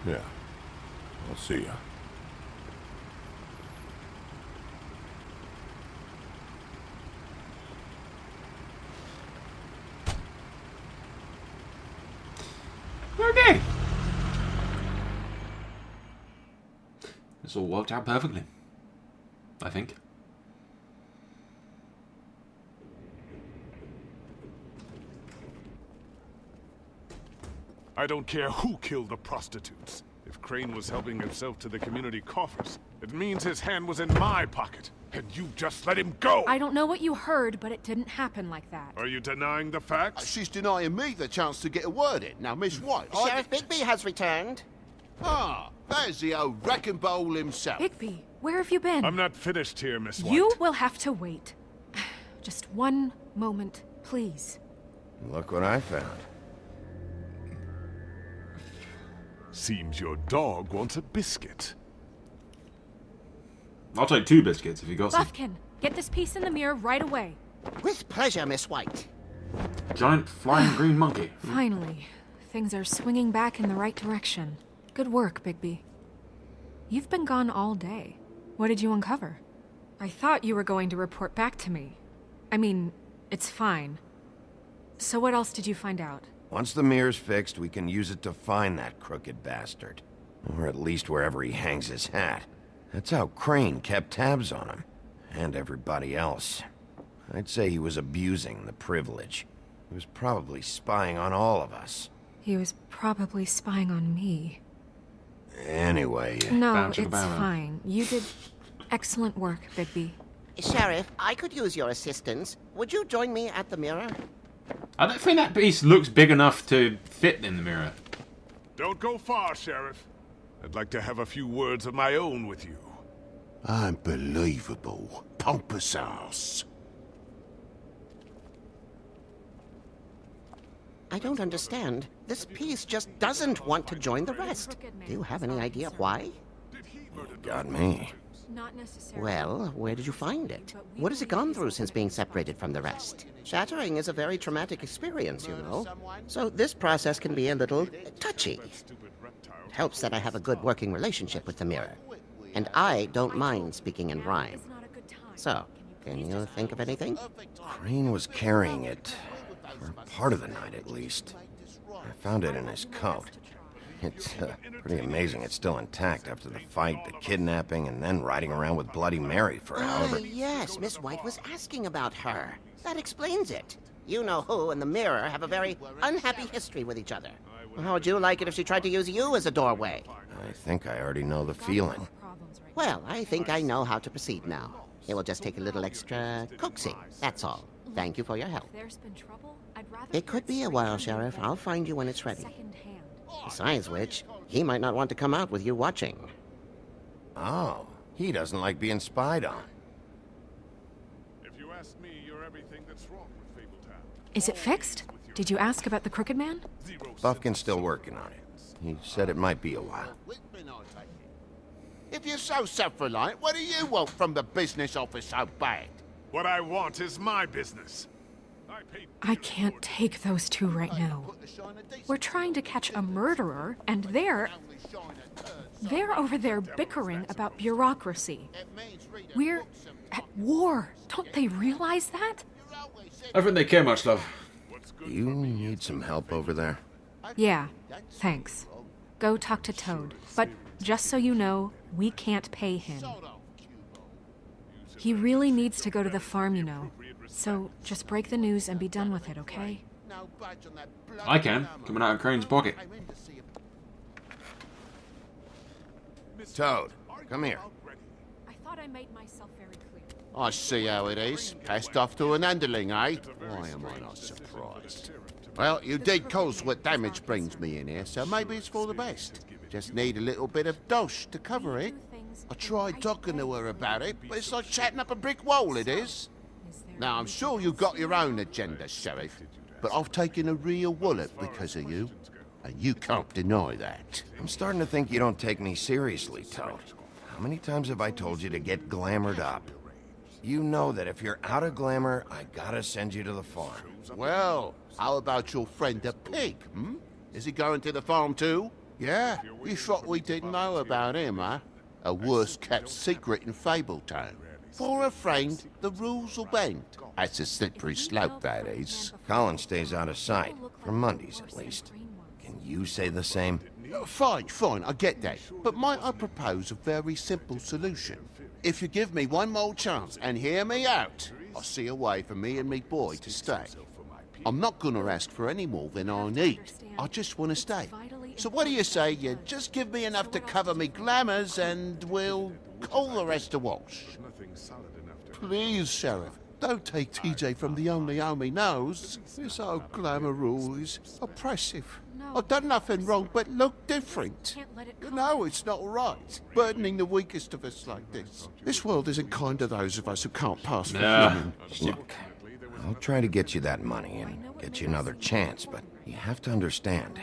Yeah. I'll see ya. Okay. This all worked out perfectly, I think. I don't care who killed the prostitutes. If Crane was helping himself to the community coffers, it means his hand was in my pocket, and you just let him go! I don't know what you heard, but it didn't happen like that. Are you denying the facts? She's denying me the chance to get a word in. Now, Miss White... Sheriff Bigby has returned. Ah, there's the old wrecking bowl himself. Bigby, where have you been? I'm not finished here, Miss White. You will have to wait. Just one moment, please. Look what I found. Seems your dog wants a biscuit. I'll take 2 biscuits if you got some. Buffkin, get this piece in the mirror right away. With pleasure, Miss White. Giant flying green monkey. Finally, things are swinging back in the right direction. Good work, Bigby. You've been gone all day. What did you uncover? I thought you were going to report back to me. I mean, it's fine. So what else did you find out? Once the mirror's fixed, we can use it to find that crooked bastard. Or at least wherever he hangs his hat. That's how Crane kept tabs on him. And everybody else. I'd say he was abusing the privilege. He was probably spying on all of us. He was probably spying on me. Anyway... No, it's fine. You did excellent work, Bigby. Sheriff, I could use your assistance. Would you join me at the mirror? I don't think that piece looks big enough to fit in the mirror. Don't go far, Sheriff. I'd like to have a few words of my own with you. Unbelievable. Pompous ass. I don't understand. This piece just doesn't want to join the rest. Do you have any idea why? Got me. Well, where did you find it? What has it gone through since being separated from the rest? Shattering is a very traumatic experience, you know. So this process can be a little touchy. It helps that I have a good working relationship with the mirror. And I don't mind speaking in rhyme. So, can you think of anything? Crane was carrying it. For part of the night, at least. I found it in his coat. It's pretty amazing it's still intact after the fight, the kidnapping, and then riding around with Bloody Mary for however... Yes, Miss White was asking about her. That explains it. You know who and the mirror have a very unhappy history with each other. How would you like it if she tried to use you as a doorway? I think I already know the feeling. Well, I think I know how to proceed now. It will just take a little extra coaxing, that's all. Thank you for your help. It could be a while, Sheriff. I'll find you when it's ready. Besides which, he might not want to come out with you watching. Oh, he doesn't like being spied on. If you ask me, you're everything that's wrong with Fabletown. Is it fixed? Did you ask about the Crooked Man? Buffkin's still working on it. He said it might be a while. If you're so self-reliant, what do you want from the business office so bad? What I want is my business. I can't take those two right now. We're trying to catch a murderer, and they're over there bickering about bureaucracy. We're at war. Don't they realize that? I think they care much, love. You need some help over there? Yeah, thanks. Go talk to Toad. But just so you know, we can't pay him. He really needs to go to the farm, you know. So just break the news and be done with it, okay? I can, coming out of Crane's pocket. Toad, come here. I thought I made myself very clear. I see how it is. Passed off to an underling, eh? Why am I not surprised? Well, you did cause what damage brings me in here, so maybe it's for the best. Just need a little bit of dosh to cover it. I tried talking to her about it, but it's like chatting up a brick wall, it is. Now, I'm sure you've got your own agenda, Sheriff, but I've taken a real wallet because of you, and you can't deny that. I'm starting to think you don't take me seriously, Toad. How many times have I told you to get glamored up? You know that if you're out of glamour, I gotta send you to the farm. Well, how about your friend the pig, hmm? Is he going to the farm too? Yeah? You thought we didn't know about him, huh? A worst-kept secret in Fabletown. For a friend, the rules will bend. That's a slippery slope, that is. Colin stays out of sight, for Mondays at least. Can you say the same? Fine, I get that. But might I propose a very simple solution? If you give me one more chance and hear me out, I'll see a way for me and me boy to stay. I'm not gonna ask for any more than I need. I just want to stay. So what do you say you just give me enough to cover me glamours and we'll call the rest a wash? Please, Sheriff, don't take TJ from the only home he knows. This old glamour rule is oppressive. I've done nothing wrong but look different. You know it's not right, burdening the weakest of us like this. This world isn't kind to those of us who can't pass for human. Look, I'll try to get you that money and get you another chance, but you have to understand,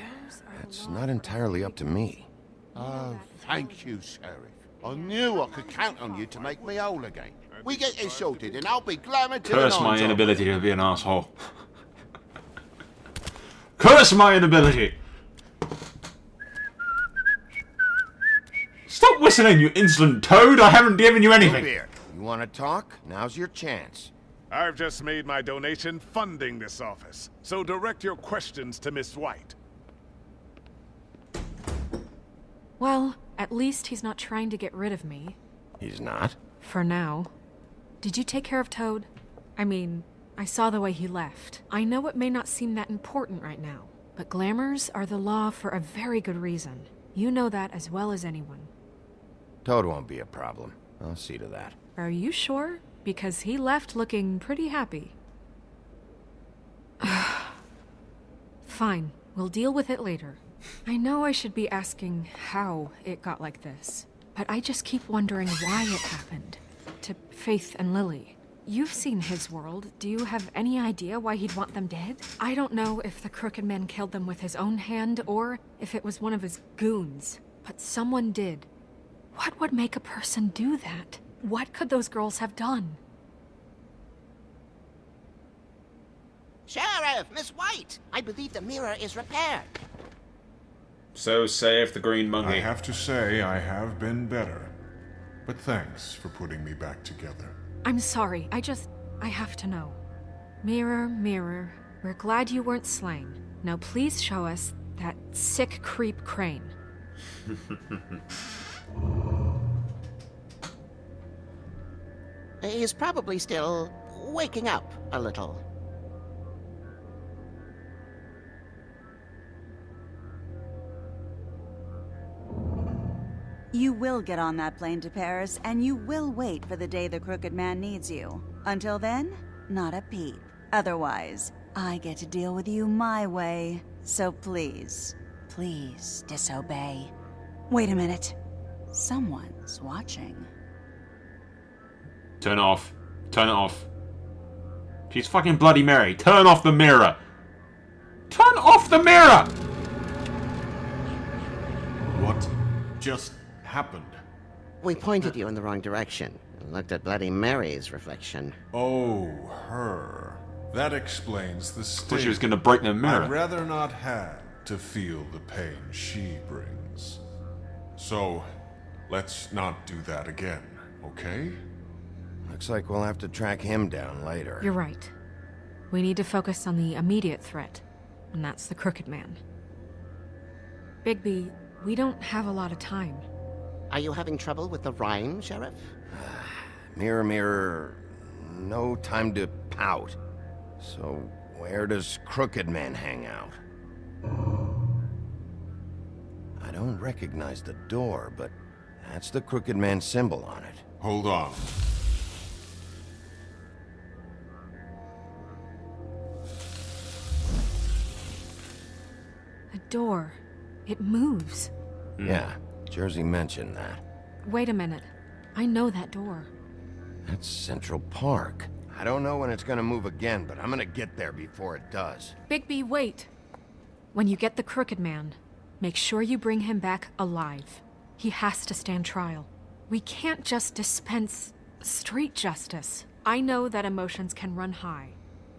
that's not entirely up to me. Oh, thank you, Sheriff. I knew I could count on you to make me whole again. We get it sorted and I'll be glamour to the Curse my nines. inability to be an asshole. Curse my inability! Stop whistling, you insolent toad! I haven't given you anything! Bluebeard, you want to talk? Now's your chance. I've just made my donation funding this office, so direct your questions to Miss White. Well, at least he's not trying to get rid of me. He's not? For now. Did you take care of Toad? I mean, I saw the way he left. I know it may not seem that important right now, but glamours are the law for a very good reason. You know that as well as anyone. Toad won't be a problem. I'll see to that. Are you sure? Because he left looking pretty happy. Fine, we'll deal with it later. I know I should be asking how it got like this, but I just keep wondering why it happened. To Faith and Lily. You've seen his world. Do you have any idea why he'd want them dead? I don't know if the Crooked Man killed them with his own hand or if it was one of his goons, but someone did. What would make a person do that? What could those girls have done? Sheriff, Miss White! I believe the mirror is repaired. So saith the green monkey. I have to say I have been better. But thanks for putting me back together. I'm sorry, I have to know. Mirror, mirror, we're glad you weren't slain. Now please show us that sick creep Crane. He's probably still waking up a little. You will get on that plane to Paris, and you will wait for the day the Crooked Man needs you. Until then, not a peep. Otherwise, I get to deal with you my way. So please, please disobey. Wait a minute. Someone's watching. Turn it off. Turn it off. She's fucking Bloody Mary. Turn off the mirror. Turn off the mirror! What just happened? We pointed you in the wrong direction and looked at Bloody Mary's reflection. Oh, her. That explains the state. Thought she was gonna break the mirror. I'd rather not have to feel the pain she brings. So, let's not do that again, okay? Looks like we'll have to track him down later. You're right. We need to focus on the immediate threat, and that's the Crooked Man. Bigby, we don't have a lot of time. Are you having trouble with the rhyme, Sheriff? Mirror, mirror, no time to pout. So, where does Crooked Man hang out? I don't recognize the door, but that's the Crooked Man symbol on it. Hold on. A door. It moves. Yeah, Jersey mentioned that. Wait a minute. I know that door. That's Central Park. I don't know when it's gonna move again, but I'm gonna get there before it does. Bigby, wait. When you get the Crooked Man, make sure you bring him back alive. He has to stand trial. We can't just dispense street justice. I know that emotions can run high,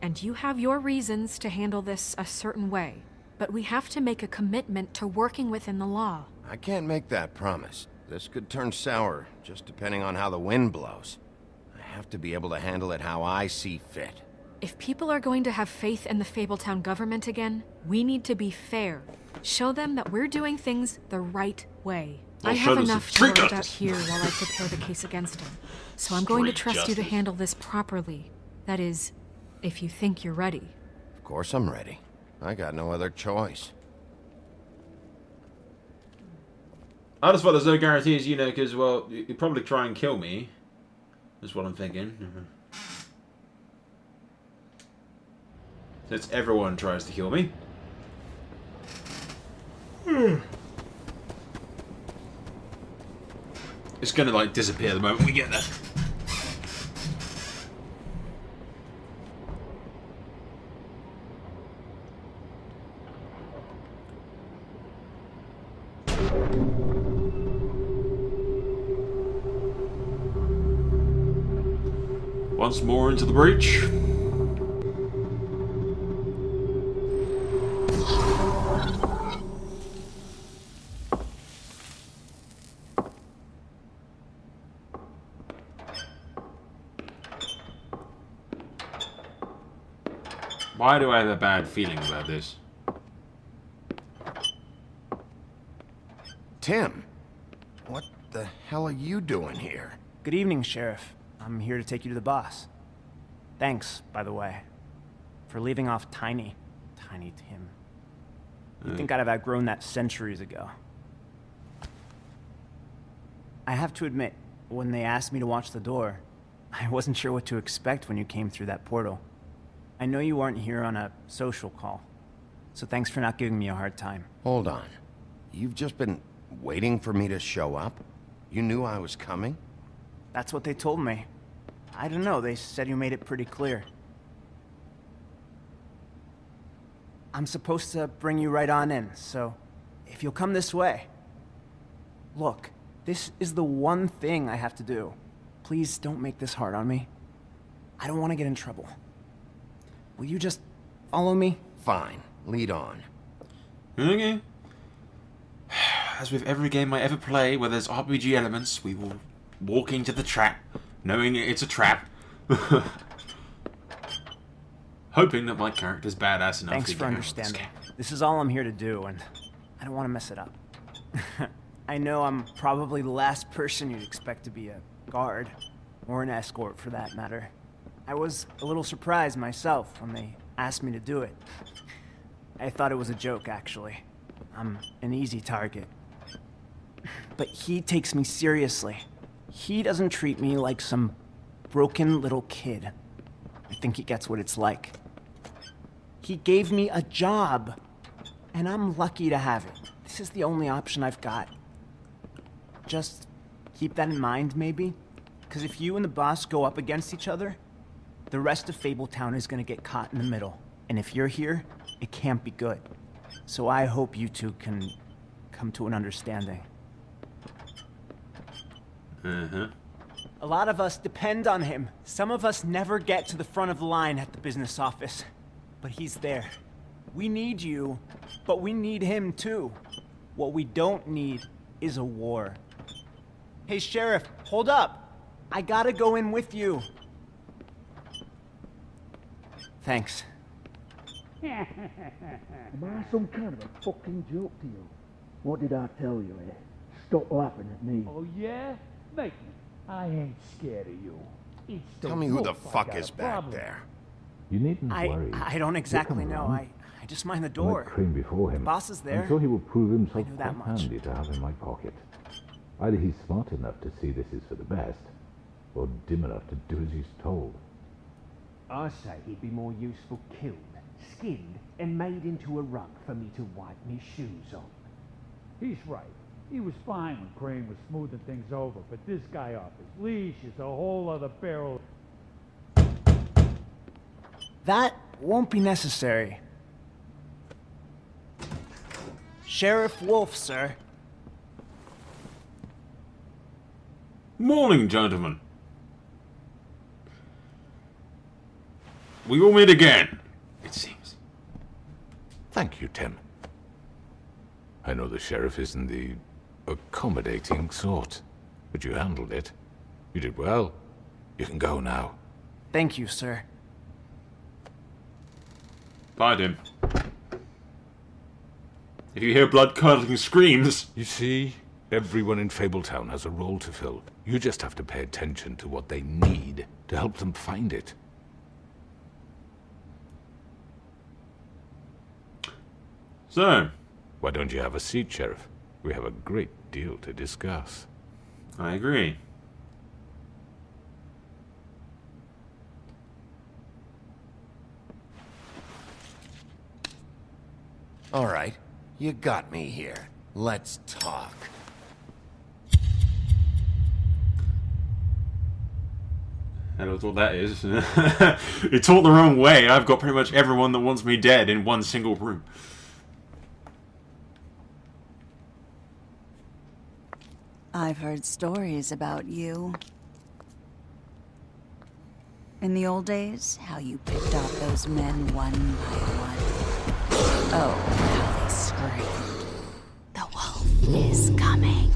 and you have your reasons to handle this a certain way, but we have to make a commitment to working within the law. I can't make that promise. This could turn sour, just depending on how the wind blows. I have to be able to handle it how I see fit. If people are going to have faith in the Fabletown government again, we need to be fair. Show them that we're doing things the right way. I have enough to worry about here while I prepare the case against him. So I'm going to trust you to handle this properly. That is, if you think you're ready. Of course I'm ready. I got no other choice. I just thought there's no guarantees, you know, because, well, you'd probably try and kill me. That's what I'm thinking. Since everyone tries to kill me. It's gonna, like, disappear the moment we get there. Once more into the breach. Why do I have a bad feeling about this? Tim, what the hell are you doing here? Good evening, Sheriff. I'm here to take you to the boss. Thanks, by the way, for leaving off Tiny Tim. You'd think I'd have outgrown that centuries ago. I have to admit, when they asked me to watch the door, I wasn't sure what to expect when you came through that portal. I know you aren't here on a social call, so thanks for not giving me a hard time. Hold on. You've just been waiting for me to show up? You knew I was coming? That's what they told me. I don't know, they said you made it pretty clear. I'm supposed to bring you right on in, so if you'll come this way. Look, this is the one thing I have to do. Please don't make this hard on me. I don't want to get in trouble. Will you just follow me? Fine, lead on. Okay. As with every game I ever play where there's RPG elements, we will walk into the trap, knowing it's a trap. Hoping that my character's badass enough Thanks to for get understanding. This is all I'm here to do, and I don't want to mess it up. I know I'm probably the last person you'd expect to be a guard, or an escort for that matter. I was a little surprised myself when they asked me to do it. I thought it was a joke, actually. I'm an easy target. But he takes me seriously. He doesn't treat me like some broken little kid. I think he gets what it's like. He gave me a job, and I'm lucky to have it. This is the only option I've got. Just keep that in mind, maybe? Because if you and the boss go up against each other, the rest of Fabletown is gonna get caught in the middle. And if you're here, it can't be good. So I hope you two can come to an understanding. A lot of us depend on him. Some of us never get to the front of the line at the business office. But he's there. We need you, but we need him too. What we don't need is a war. Hey, Sheriff, hold up. I gotta go in with you. Thanks. Am I some kind of a fucking joke to you? What did I tell you, eh? Stop laughing at me. Oh, yeah? Make me. I ain't scared of you. It's Tell me who the fuck is back there. You needn't worry. I don't exactly know. I just mind the I door. met Crane before him. The boss is there. I'm sure he will prove himself I knew that quite much. handy to have in my pocket. Either he's smart enough to see this is for the best, or dim enough to do as he's told. I say he'd be more useful killed, skinned, and made into a rug for me to wipe me shoes on. He's right. He was fine when Crane was smoothing things over, but this guy off his leash is a whole other barrel. That won't be necessary. Sheriff Wolf, sir. Morning, gentlemen. We will meet again, it seems. Thank you, Tim. I know the sheriff isn't the accommodating sort, but you handled it. You did well. You can go now. Thank you, sir. Bye, Tim. If you hear blood-curdling screams... You see, everyone in Fabletown has a role to fill. You just have to pay attention to what they need to help them find it. So... Why don't you have a seat, Sheriff? We have a great deal to discuss. I agree. All right, you got me here. Let's talk. I don't know what that is. It's all the wrong way. I've got pretty much everyone that wants me dead in one single room. I've heard stories about you. In the old days, how you picked off those men one by one. Oh, how they screamed. The wolf is coming.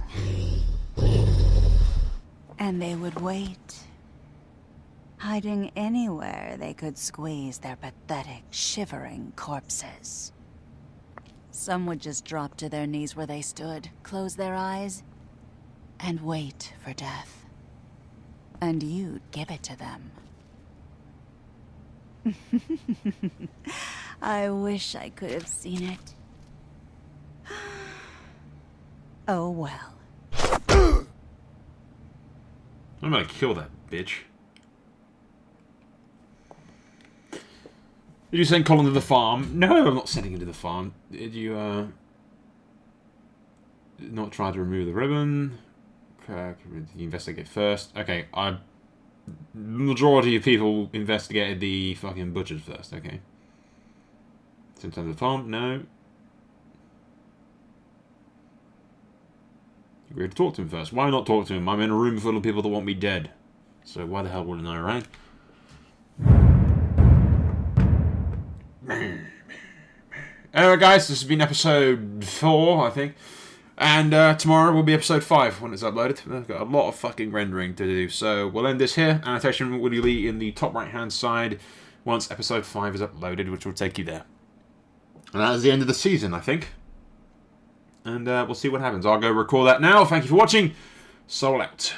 And they would wait. hiding anywhere they could squeeze their pathetic, shivering corpses. Some would just drop to their knees where they stood, close their eyes, and wait for death. And you'd give it to them. I wish I could have seen it. Oh well. I'm gonna kill that bitch. Did you send Colin to the farm? No, I'm not sending him to the farm. Did you, not try to remove the ribbon? Okay, investigate first. Okay, majority of people investigated the fucking butchers first, okay. Sent to the farm? No. Agreed to talk to him first. Why not talk to him? I'm in a room full of people that want me dead. So why the hell wouldn't I, right? Anyway, guys, this has been episode 4, I think. And tomorrow will be episode 5 when it's uploaded. I've got a lot of fucking rendering to do. So we'll end this here. Annotation will be in the top right-hand side once episode 5 is uploaded, which will take you there. And that is the end of the season, I think. And we'll see what happens. I'll go record that now. Thank you for watching. Soul out.